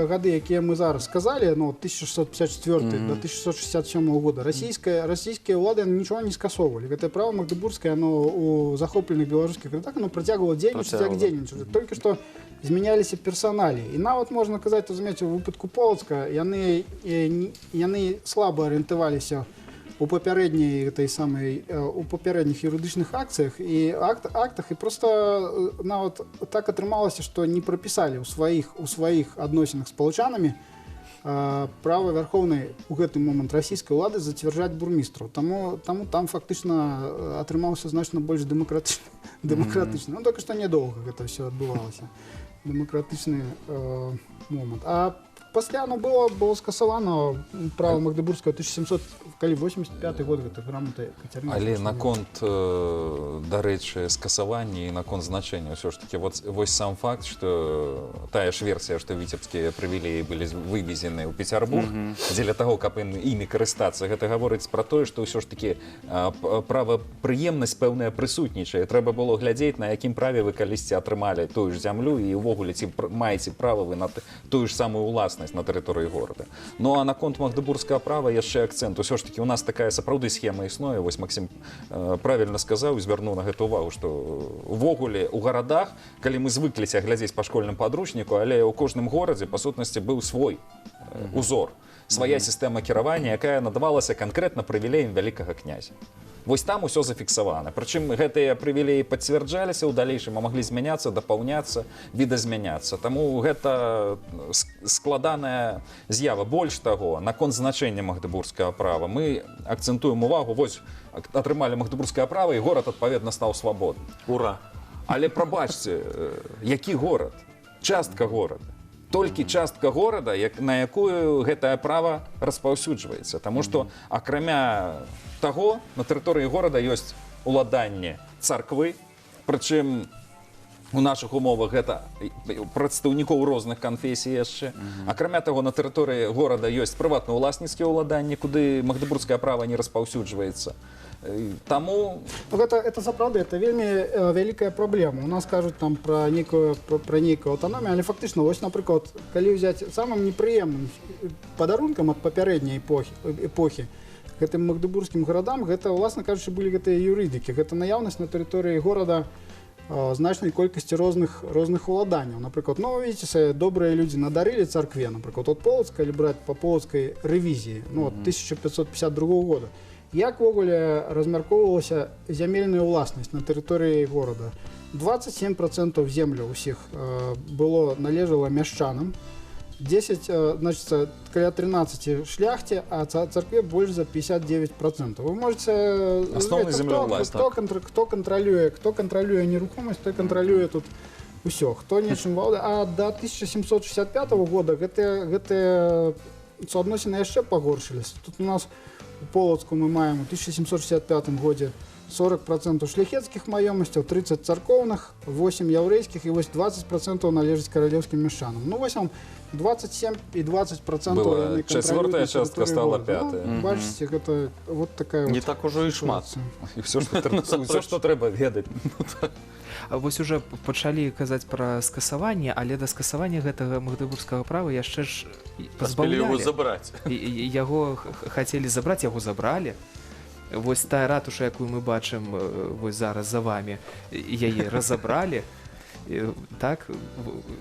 Speaker 3: гады, якія мы зараз сказалі, 1654 до 1667 года, расійскія ўлады нічого не скасоўвалі. Гэтае права магдебургскае, оно у захопленых беларускіх гарадах, оно працягвала дзейнічаць як дзейнічаць. Толькі што змяняліся персаналі. І нават можна казаць, разумееце, у выпадку Полацка яны слаба арыентаваліся у папярэдніх юрыдычных акцыях і актах, і просто нават так атрымалася, што не прапісалі у сваіх адносінах з палачанамі права вярхоўнай у гэты момант расійскай улады зацвярджаць бурмістраў. Таму там фактычна атрымаўся значна больш дэмакратычны. Ну, толькі што нядоўга гэта ўсё адбывалася. Дэмакратычны момант. А пасля было скасавана права магдебургскае 1785 год, гэта грамота Кацярыны.
Speaker 4: Але наконт, дарэчы, скасавання і наконт значэння ўсё ж таки вось сам факт, што тая ж версія, што віцебскія прывілеі былі вывезены ў Пецярбург дзеля таго, каб імі карыстацца, гэта гаворыць пра тое, што ўсё ж таки правапрыемнасць пэўная прысутнічае. Трэба было глядзець, на якім праве вы калісьці атрымалі тую ж зямлю і ўвогуле ці маеце права вы на тую ж самую ўласнасць на тэрыторыі горада. Ну а наконт магдебургскага права яшчэ акцэнт. Усё ж таки у нас такая сапраўды схема існуе. Вось Максім правільна сказаў і звярнуў на гэту увагу, што увогуле у гарадах, калі мы звыкліся глядзець па школьным падручніку, але ў кожным горадзе па сутнасці быў свой узор, свая сістэма кіравання, якая надавалася канкрэтна прывілеям вялікага князя. Вось там усё зафіксавана. Прычым гэтыя прывілеі пацвярджаліся ў далейшым, а маглі змяняцца, дапаўняцца, відазмяняцца. Таму гэта складаная з'ява. Больш таго, наконт значэння магдебургскага права мы акцэнтуем увагу, вось атрымалі магдебургскае права і горад адпаведна стаў свабодным.
Speaker 1: Ура!
Speaker 4: Але прабачце, які горад? Частка горада. Толькі частка горада, на якую гэтае права распаўсюджваецца. Таму што, акрамя таго, на тэрыторыі горада ёсць уладанне царквы, прычым у нашых умовах гэта прадстаўнікоў розных канфесій яшчэ. Акрамя таго, на тэрыторыі горада ёсць прыватна-ўласніцкія ўладанні, куды магдебургскае права не распаўсюджваецца. Таму
Speaker 3: это сапраўды, это вельмі вялікая праблема. У нас кажуць там пра нейкую аўтаномію, але фактычна вось, напрыклад, калі ўзяць самым непрыемным падарункам ад папярэдняй эпохі гэтым магдебургскім гарадам, гэта, уласна кажучы, былі гэтыя юрыдыкі. Гэта наяўнасць на тэрыторыі горада значнай колькасці розных уладанняў. Напрыклад, видите, добрыя людзі надарылі царкве, напрыклад, от Полацка, калі браць па полацкай рэвізіі, 1552 года. Як ввогуле размяркоўвалася зямельная ўласнасць на тэрыторыі горада? 27% земляў усіх належала мяшчанам, 10, значит, каля 13 шляхте, а царкве больш за 59%. Вы можете кто контролюе нерухомасць, той кантралюе тут усё, хто нечым валодае. А до 1765 года гэтыя суадносіны яшчэ пагоршыліся. Тут у нас у Полацку мы маем у 1765 годзе 40% шляхецкіх маёмасцяў, 30 царкоўных, 8 яўрэйскіх і вось 20% належыць каралеўскім мяшчанам. Ну вось вам 27 і 20%
Speaker 4: была чацвёртая частка, стала пятая.
Speaker 3: Бачыце, гэта вот такая
Speaker 1: не так ужо і шмат.
Speaker 4: І ўсё, што трэба ведаць.
Speaker 2: Вось уже пачалі казаць пра скасаванне, але да скасавання гэтага магдебургскага права яшчэ ж
Speaker 1: паспелі яго забраць.
Speaker 2: Яго хацелі забраць, яго забралі. Вось тая ратуша, якую мы бачым вось зараз за вами, яе разабралі. Так?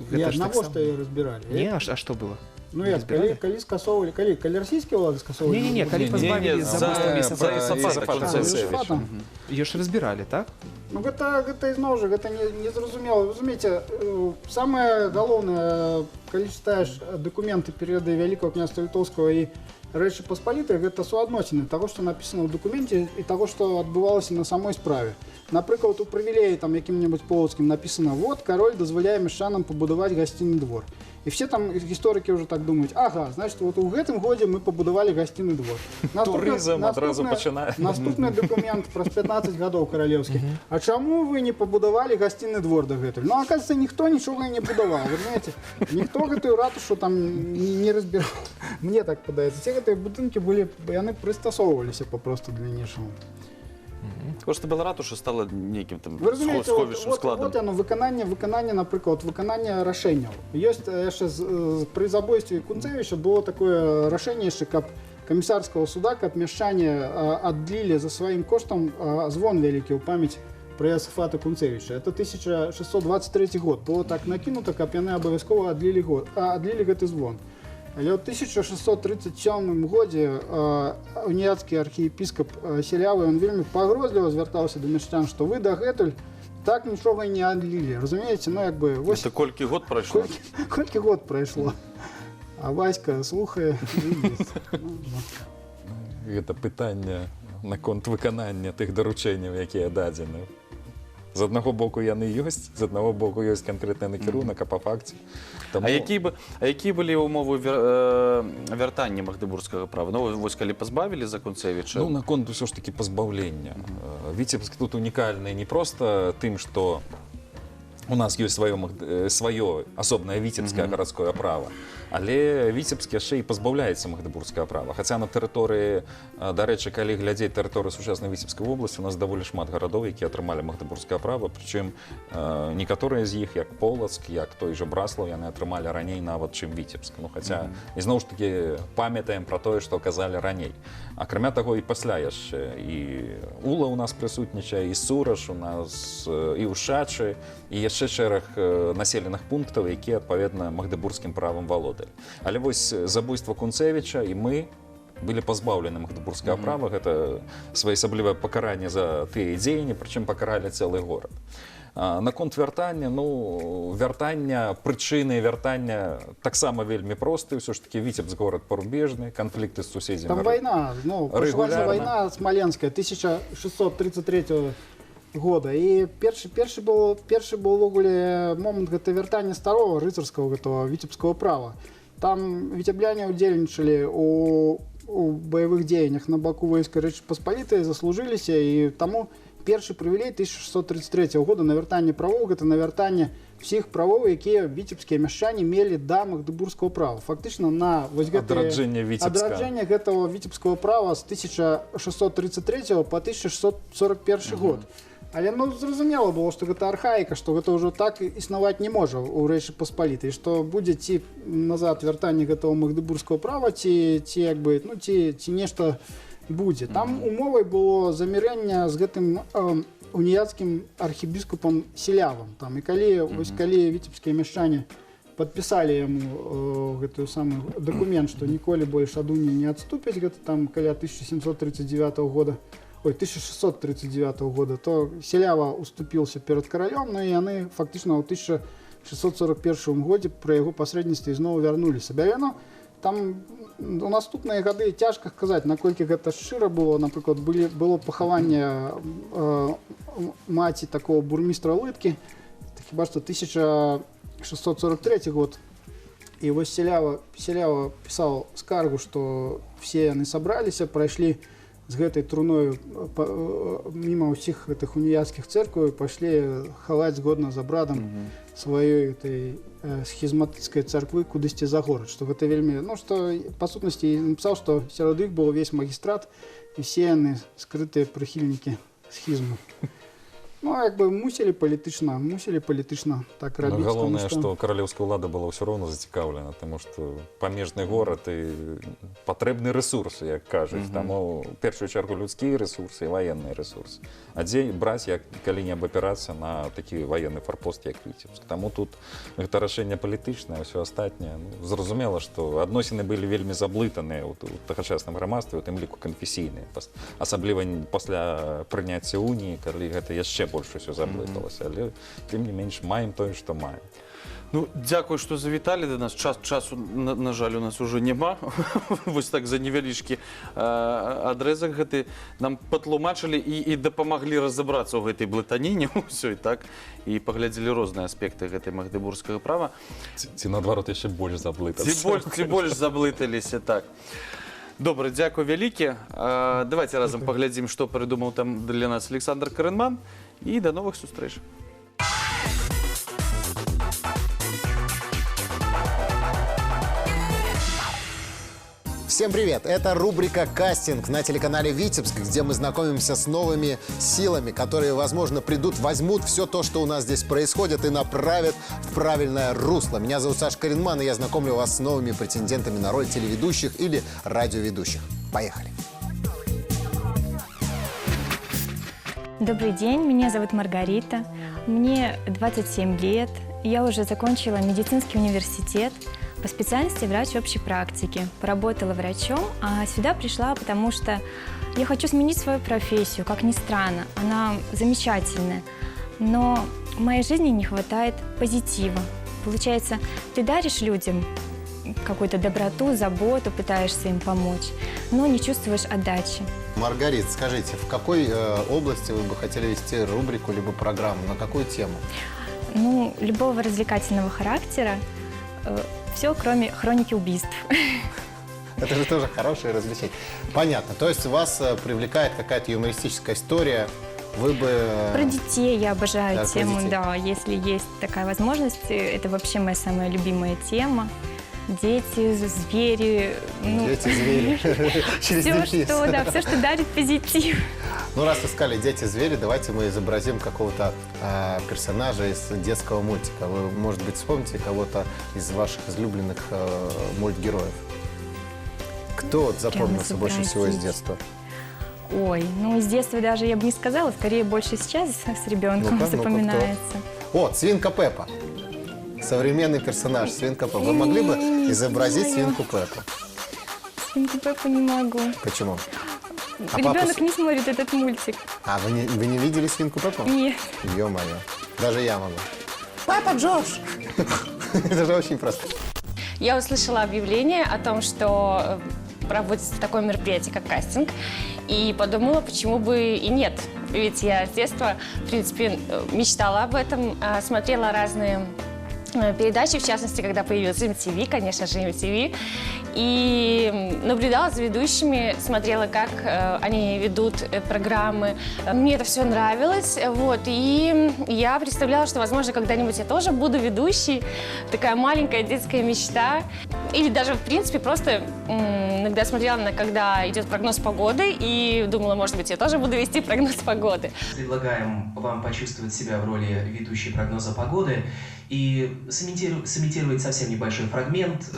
Speaker 3: Навошта яе разбіралі?
Speaker 2: Не, а што было?
Speaker 3: Ну як, калі скасоўвалі, калі расійскія ўлады скасоўвалі?
Speaker 2: Не, калі пазбавілі
Speaker 1: за САПА.
Speaker 2: Ее ж разбирали, так?
Speaker 3: Ну, гэта ізноў жа, гэта не зразумела. Разумееце, самае галоўнае, калі чытаеш дакументы перыяду Вялікага княства Літоўскага і Рэчы Паспалітай, гэта суадносіны таго, што напісана ў дакуменце, і таго, што адбывалася на самой справе. Напрыклад, у прывілеі там якім-небудзь полацкім напісана: вот кароль дазваляе мяшчанам пабудаваць гасцінны двор. І все там гісторыкі ўжо так думаюць: ага, значит, вот у гэтым годзе мы пабудавалі гасцінны двор.
Speaker 4: Турызм адразу пачынае.
Speaker 3: Наступны дакумент праз 15 гадоў каралеўскіх. А чаму вы не пабудавалі гасцінны двор дагэтуль? Ну, оказывается, ніхто нічога не будаваў. Вы знаете, ніхто гэтую ратушу там не разбіраў. Мне так падаецца. Все гэтыя будынкі былі, яны прыстасоўваліся папросту для нечага.
Speaker 1: Кошта была ратуша стала нейкім там
Speaker 3: Вы разумееце,
Speaker 1: сховішчым
Speaker 3: вот
Speaker 1: складам.
Speaker 3: яно, выкананне, напрыклад, выкананне рашэнняў. Ёсць яшчэ пры забойстве Кунцевіча было такое рашэнне яшчэ, каб камісарскага суда, каб мяшчане адлілі за сваім коштам звон вялікі ў памяць пра Ясафата Кунцевіча. Это 1623 год. Было так накінута, каб яны абавязкова адлілі гэты звон. Але ў 1637 годзе уніяцкі архіепіскап Селявы, ён вельмі пагрозліва звяртаўся да мяшчан, што вы дагэтуль так нічога і не адлілі. Разумееце, ну як бы...
Speaker 1: Это колькі год прайшло?
Speaker 3: Колькі год прайшло. А Васька слухае і есть.
Speaker 4: Гэта пытанне наконт выканання тых даручэнняў, якія дадзены. З аднаго боку яны ёсць, з аднаго боку ёсць канкрэтны накірунак, а па факце.
Speaker 1: А якія былі ўмовы вяртання магдыбургскага права? Ну, вось калі пазбавілі за Кунцевіча?
Speaker 4: Ну, наконт ўсё ж такі пазбаўлення. Віцебск тут унікальны не проста тым, што у нас ёсць сваё асобнае віцебскае гарадское права, але Віцебск яшчэ і пазбаўляецца магдыбургскага права. Хаця на тэрыторыі, дарэчы, калі глядзець тэрыторыю сучаснай Віцебскай вобласці, у нас даволі шмат гарадоў, якія атрымалі магдыбургскае права, прычым некаторыя з іх, як Полацк, як той жа Браслаў, яны атрымалі раней нават, чым Віцебск. Ну, хаця, ізноў ж такі памятаем пра тое, што казалі раней. Акрамя таго, і пасля яшчэ і Ула у нас прысутнічае, і Сураж у нас, і Ушачы, і яшчэ шэраг населеных пунктаў, якія, адпаведна, магдыбургскім правам валодалі. Але вось забойства Кунцевіча і мы былі пазбаўлены магдыбургскага права. Гэта своеасаблівае пакаранне за тыя дзеянні, прычым пакаралі цэлы горад. Наконт вяртання, ну, прычыны вяртання таксама вельмі простыя. Ўсё ж такі Віцебск горад парубежны, канфлікты з суседзямі.
Speaker 3: Там вайна, ну, пачалася вайна смаленская 1633 года. І першы быў увогуле момант гэта вяртання старого рыцарскага гэтага віцебскага права. Там віцебляне ўдзельнічалі у баявых дзеяннях на баку войска Рэчы Паспалітай, заслужыліся, і таму першы прывілей 1633 года на вяртанне правоў, гэта на вяртанне ўсіх правоў, якія віцебскія мяшчане мелі да магдыбургскага права. Фактычна на вось
Speaker 4: адраджэнне
Speaker 3: гэтага віцебскага права з 1633 па 1641 год. Але, ну, зразумела было, што гэта архаіка, што гэта ўжо так існаваць не можа ў Рэчы Паспалітай, што будзе ці назад вяртанне гэтага магдыбургскага права, ці нешта будзе. Там умовай было замірэнне з гэтым уніяцкім архібіскупам Селявам. Там, і калі віцебскія мяшчане падпісалі яму гэтую самую дакумент, што ніколі больш ад уніі не адступяць, гэта там каля 1639 года, то Селява уступіўся перад каралём, ну і яны фактычна ў 1641 годзе пры яго пасрэдніцтве зноў вярнуліся. Бялено, там у наступныя гады цяжка сказаць, наколькі гэта шчыра было. Напрыклад, было пахаванне маці такого бурмістра Лыткі, хіба што 1643 год. І вось Селява пісаў скаргу, што все яны сабраліся, прайшлі з гэтай труною міма ўсіх гэтых уніяцкіх цэркваў, пайшлі хаваць згодна з абрадам сваёй этой схізматыцкай царквы кудысьці за горад. Што гэта вельмі, ну, што па сутнасці напісаў, што сярод іх быў увесь магістрат і все яны скрытыя прыхільнікі схізму. Ну, як бы мусілі палітычна так рабіць.
Speaker 4: Галоўнае, што каралеўская ўлада была ўсё роўна зацікаўлена, таму што памежны горад і патрэбны рэсурсы, як кажуць. Таму, ў першую чаргу, людскія рэсурсы і ваенныя рэсурсы. А дзе браць, калі не абапірацца на такі ваенны фарпост, як Віцебск. Таму тут гэта рашэнне палітычнае, ўсё астатняе. Зразумела, што адносіны былі вельмі заблытаныя ў тагачасным грамадстве, у тым ліку канфесійныя. Асабліва пасля прыняцця уніі, калі гэта яшчэ больше все заблыталось. Але, тем не меньше, маем то, что маем.
Speaker 1: Ну, дякую, що завітали до нас. Часу, на жаль, у нас уже нема. Ось так за невялічкі адрезак гэты нам патлумачылі і дапамаглі разабрацца ў гэтай блытаніне ўсёй, так? І паглядзелі розныя аспекты гэтай магдебургскага права.
Speaker 4: Ці наадварот яшчэ больш заблытацца.
Speaker 1: Ці больш заблыталіся, так. Добра, дзякуй вялікі. Давайте разам паглядзім, што прыдумаў там для нас Александр Каренман. І да новых сустрэч.
Speaker 6: Всем привет! Это рубрика «Кастинг» на телеканале «Витебск», где мы знакомимся с новыми силами, которые, возможно, придут, возьмут все то, что у нас здесь происходит, и направят в правильное русло. Меня зовут Саша Каренман, и я знакомлю вас с новыми претендентами на роль телеведущих или радиоведущих. Поехали!
Speaker 7: Добрый день, меня зовут Маргарита, мне 27 лет, я уже закончила медицинский университет, по специальности врач общей практики. Поработала врачом, а сюда пришла, потому что я хочу сменить свою профессию, как ни странно. Она замечательная, но в моей жизни не хватает позитива. Получается, ты даришь людям какую-то доброту, заботу, пытаешься им помочь, но не чувствуешь отдачи.
Speaker 6: Маргарита, скажите, в какой области вы бы хотели вести рубрику либо программу, на какую тему?
Speaker 7: Ну, любого развлекательного характера, все, кроме хроники убийств.
Speaker 6: Это же тоже хорошее развлечение. Понятно. То есть вас привлекает какая-то юмористическая история, вы бы...
Speaker 7: Про детей я обожаю
Speaker 6: про
Speaker 7: тему,
Speaker 6: детей.
Speaker 7: да, если есть такая возможность. Это вообще моя самая любимая тема. Дети, звери. Ну,
Speaker 6: Дети, звери. Через
Speaker 7: все,
Speaker 6: дефис.
Speaker 7: все, что дарит позитив.
Speaker 6: Ну, раз вы сказали «Дети, звери», давайте мы изобразим какого-то персонажа из детского мультика. Вы, может быть, вспомните кого-то из ваших излюбленных мультгероев? Кто вот запомнился больше всего из
Speaker 7: изобразить.
Speaker 6: детства?
Speaker 7: Ой, ну с детства даже я бы не сказала, скорее больше сейчас с ребенком
Speaker 6: Ну-ка,
Speaker 7: запоминается.
Speaker 6: О, Свинка Пеппа. Современный персонаж Свинка Пеппа. Вы могли бы изобразить Свинку Пеппу?
Speaker 7: Свинку Пеппу не могу.
Speaker 6: Почему? А
Speaker 7: Ребенок
Speaker 6: папа-
Speaker 7: не смотрит этот мультик.
Speaker 6: А вы не видели Свинку Пеппу?
Speaker 7: Нет.
Speaker 6: Ё-моё. Даже я могу. Папа Джордж! Это же очень просто.
Speaker 8: Я услышала объявление о том, что проводится такое мероприятие, как кастинг, и подумала, почему бы и нет. Ведь я с детства, в принципе, мечтала об этом, смотрела разные передачи, в частности, когда появился MTV, конечно же, MTV, и наблюдала за ведущими, смотрела, как они ведут программы. Мне это все нравилось, вот, и я представляла, что, возможно, когда-нибудь я тоже буду ведущей, такая маленькая детская мечта. Или даже, в принципе, просто иногда смотрела, когда идет прогноз погоды, и думала, может быть, я тоже буду вести прогноз погоды.
Speaker 9: Предлагаем вам почувствовать себя в роли ведущей прогноза погоды и сымитировать совсем небольшой фрагмент.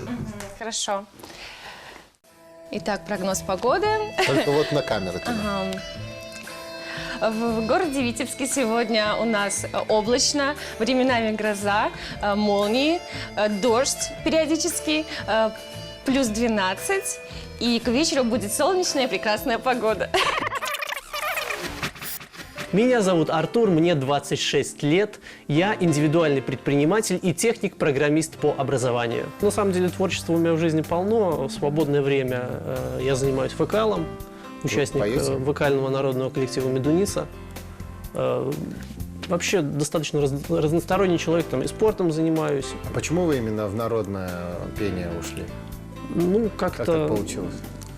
Speaker 8: Хорошо. Итак, прогноз погоды.
Speaker 6: Только вот на камеру.
Speaker 8: В городе Витебске сегодня у нас облачно, временами гроза, молнии, дождь периодически, плюс 12, и к вечеру будет солнечная прекрасная погода.
Speaker 10: Меня зовут Артур, мне 26 лет. Я индивидуальный предприниматель и техник-программист по образованию. На самом деле творчества у меня в жизни полно. В свободное время я занимаюсь вокалом, участник
Speaker 6: поете?
Speaker 10: вокального народного коллектива «Медуниса». Вообще достаточно разносторонний человек, там и спортом занимаюсь.
Speaker 6: А почему вы именно в народное пение ушли?
Speaker 10: Ну,
Speaker 6: Как так
Speaker 10: как-то
Speaker 6: получилось?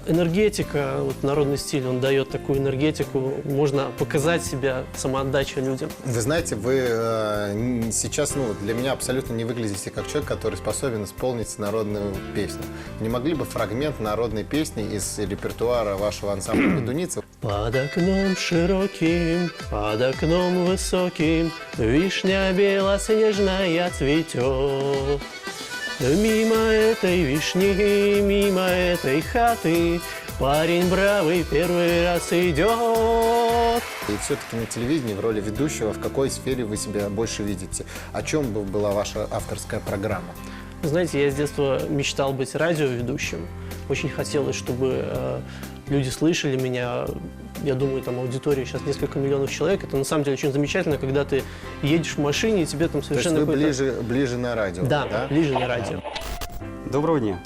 Speaker 10: энергетика, вот народный стиль, он дает такую энергетику, можно показать себя, самоотдача людям.
Speaker 6: Вы знаете, вы сейчас, для меня абсолютно не выглядите как человек, который способен исполнить народную песню. Не могли бы фрагмент народной песни из репертуара вашего ансамбля «Медуница»?
Speaker 10: Под окном широким, под окном высоким вишня белоснежная цветет. Мимо этой вишни, мимо этой хаты парень бравый первый раз идет.
Speaker 6: И все-таки на телевидении в роли ведущего в какой сфере вы себя больше видите? О чем была ваша авторская программа?
Speaker 10: Знаете, я с детства мечтал быть радиоведущим. Очень хотелось, чтобы люди слышали меня, я думаю, там аудитория сейчас несколько миллионов человек. Это на самом деле очень замечательно, когда ты едешь в машине, и тебе там
Speaker 6: То есть
Speaker 10: совершенно...
Speaker 6: вы ближе на радио?
Speaker 10: Да, ближе на радио.
Speaker 11: Доброго дня.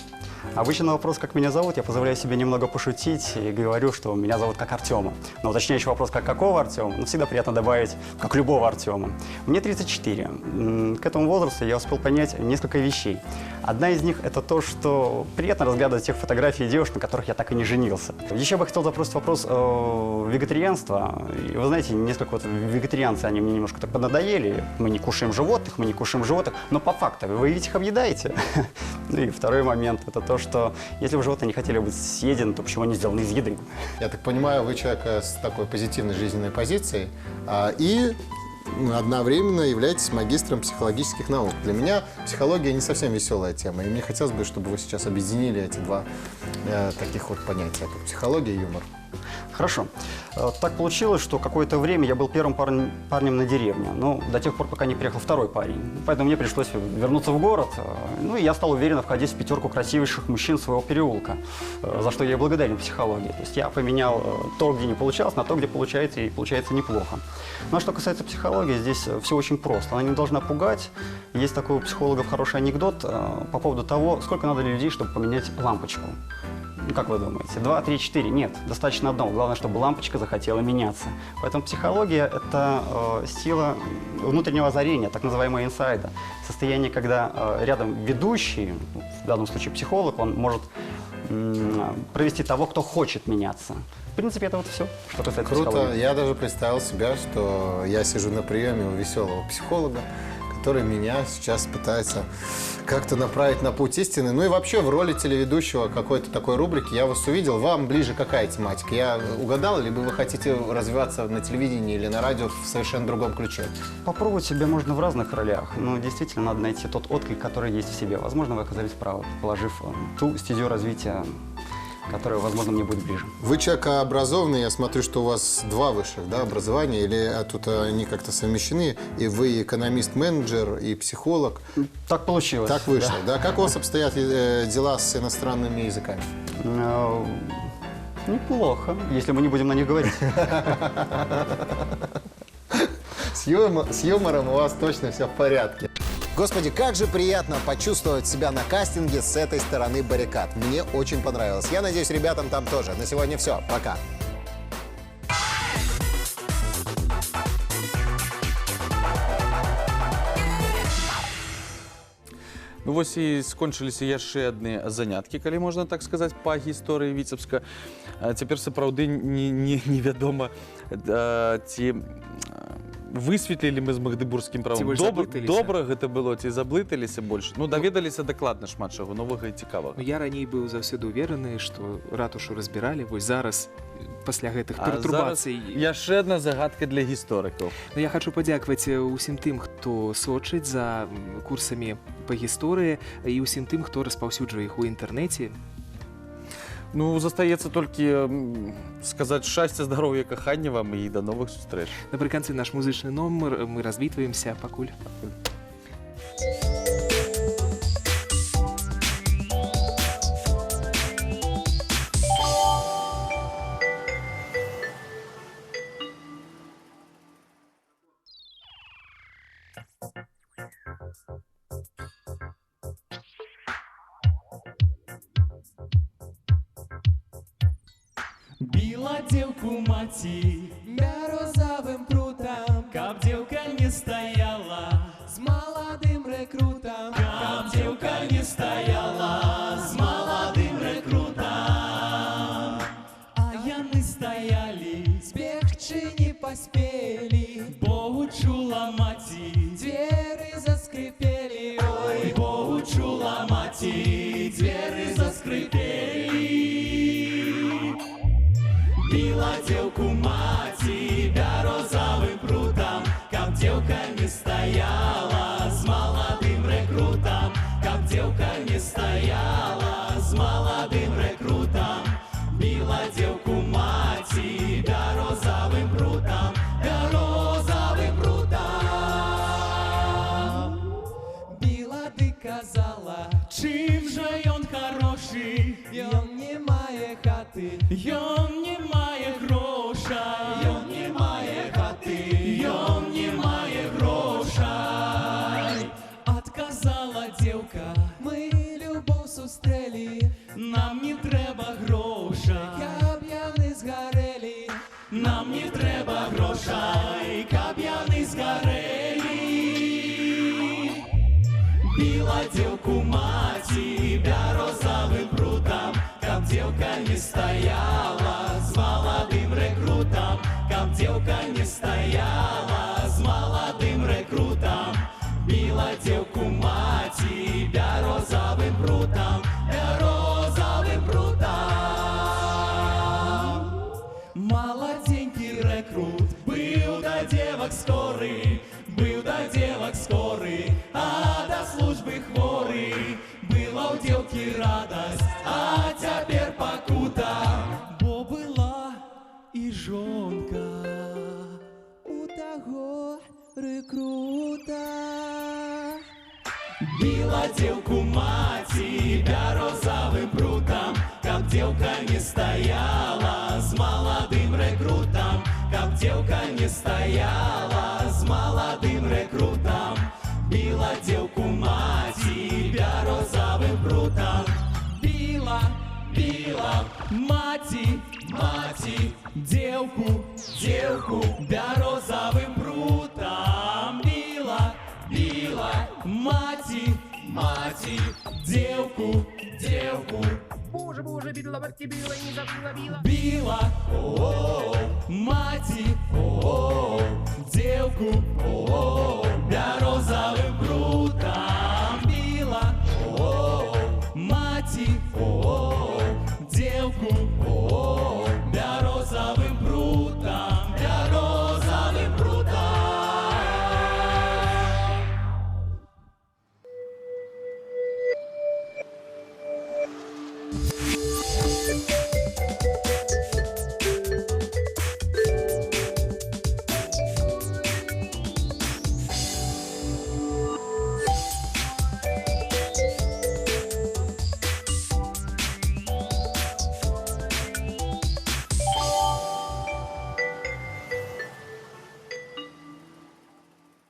Speaker 11: Обычно на вопрос, как меня зовут, я позволяю себе немного пошутить и говорю, что меня зовут как Артема. Но уточняющий вопрос, как какого Артема, ну, всегда приятно добавить, как любого Артема. Мне 34. К этому возрасту я успел понять несколько вещей. Одна из них – это то, что приятно разглядывать тех фотографий девушек, на которых я так и не женился. Еще бы хотел запросить вопрос вегетарианства. И вы знаете, несколько вот вегетарианцы, они мне немножко так поднадоели. Мы не кушаем животных, но по факту вы ведь их объедаете. Ну и второй момент – это то, что если бы животные не хотели быть съедены, то почему они сделаны из еды?
Speaker 6: Я так понимаю, вы человек с такой позитивной жизненной позицией и одновременно являетесь магистром психологических наук. Для меня психология не совсем веселая тема, и мне хотелось бы, чтобы вы сейчас объединили эти два таких вот понятия, как психология и юмор.
Speaker 11: Хорошо. Так получилось, что какое-то время я был первым парнем на деревне. Ну, до тех пор, пока не приехал второй парень. Поэтому мне пришлось вернуться в город. Ну, и я стал уверенно входить в пятерку красивейших мужчин своего переулка, за что я и благодарен психологии. То есть я поменял то, где не получалось, на то, где получается, и получается неплохо. Но что касается психологии, здесь все очень просто. Она не должна пугать. Есть такой у психологов хороший анекдот по поводу того, сколько надо людей, чтобы поменять лампочку. Ну, как вы думаете? 2, 3, 4? Нет, достаточно одного. Главное, чтобы лампочка захотела меняться. Поэтому психология – это сила внутреннего озарения, так называемого инсайда. Состояние, когда рядом ведущий, в данном случае психолог, он может провести того, кто хочет меняться. В принципе, это вот все, что касается
Speaker 6: психологии.
Speaker 11: Круто.
Speaker 6: Я даже представил себя, что я сижу на приеме у веселого психолога, который меня сейчас пытается как-то направить на путь истины. Ну и вообще в роли телеведущего какой-то такой рубрики я вас увидел. Вам ближе какая тематика? Я угадал, либо вы хотите развиваться на телевидении или на радио в совершенно другом ключе?
Speaker 11: Попробовать себя можно в разных ролях, но действительно надо найти тот отклик, который есть в себе. Возможно, вы оказались правы, положив ту стезю развития, которая, возможно, мне будет ближе.
Speaker 6: Вы человек образованный, я смотрю, что у вас 2 высших образования, или тут они как-то совмещены, и вы экономист, менеджер, и психолог.
Speaker 11: Так получилось.
Speaker 6: Так вышло, да? Как у вас обстоят дела с иностранными языками?
Speaker 11: Неплохо, если мы не будем на них говорить.
Speaker 6: С юмором у вас точно все в порядке.
Speaker 12: Господи, как же приятно почувствовать себя на кастинге с этой стороны баррикад. Мне очень понравилось. Я надеюсь, ребятам там тоже. На сегодня все. Пока.
Speaker 1: Ну вось і скончыліся яшчэ адны заняткі, калі можна так сказаць, па гісторыі Віцебска. Цяпер сапраўды невядома, ці высветлілі мы з магдыбургскім правом. Добра гэта было, ці заблыталіся больш. Ну, даведаліся дакладна шмат чаго новага і цікавага.
Speaker 2: Я раней быў заўсёды ўверены, што ратушу разбіралі, вось зараз пасля гэтых пертурбацый.
Speaker 1: Яшчэ адна загадка для гісторыкаў.
Speaker 2: Ну, я хочу падзякаваць усім тым, хто сочыць за курсамі па гісторыі і ўсім тым, хто распаўсюджвае іх у інтэрнэце.
Speaker 1: Ну, застаецца толькі сказаць шчасця, здароўя, кахання вам і да новых сустрэч.
Speaker 2: Напрыканцы наш музычны номер, мы развітваемся пакуль.
Speaker 13: Біла дзеўку маці бярозавым прутам, каб дзеўка не стаяла з маладым рэкрутам, каб дзеўка не стаяла з маладым рэкрутам. А яны стаялі, збегчы не паспелі, бо учула маці, дзверы заскрыпелі. Ой, бо учула маці, дзверы заскрыпелі. Біла дзеўку маці бярозавым прутам, каб дзеўка не стаяла з маладым рэкрутам, каб дзеўка не стаяла з маладым рэкрутам. Біла дзеўку маці бярозавым прутам, бярозавым прутам. Біла ды казала, чым жа ён хорошы, ён не мае хаты, ён не мае грошай. нам не треба грошай, каб яны згарэлі. Біла дзелку маці бярозавым прутам, каб дзелка не стаяла з маладым рэкрутам, каб дзелка не стаяла з маладым рэкрутам. Біла дзелку маці бярозавым прутам, бярозавым прутам. Маладзенькі рэкрут быў да дзевак скоры, быў да дзевак скоры, а да службы хворы. Была ў дзелкі радасць, а цяпер пакута, бо была і жонка у таго рэкрута. Біла дзелку маці бярозавым прутам, каб дзелка не стаяла з маладым рэкрутам, каб дзелка не стаяла з маладым рэкрутам. Біла дзелку маці бярозавым прутам. Біла, біла маці, маці, дзелку, дзелку бярозавым прутам. Біла, біла маці, маці, дзелку, дзелку.
Speaker 14: Боже, боже, бідла, батьки біла, і не забила, біла.
Speaker 13: Біла, о-о, маці, о-о, дзелку, о-о, бярозавым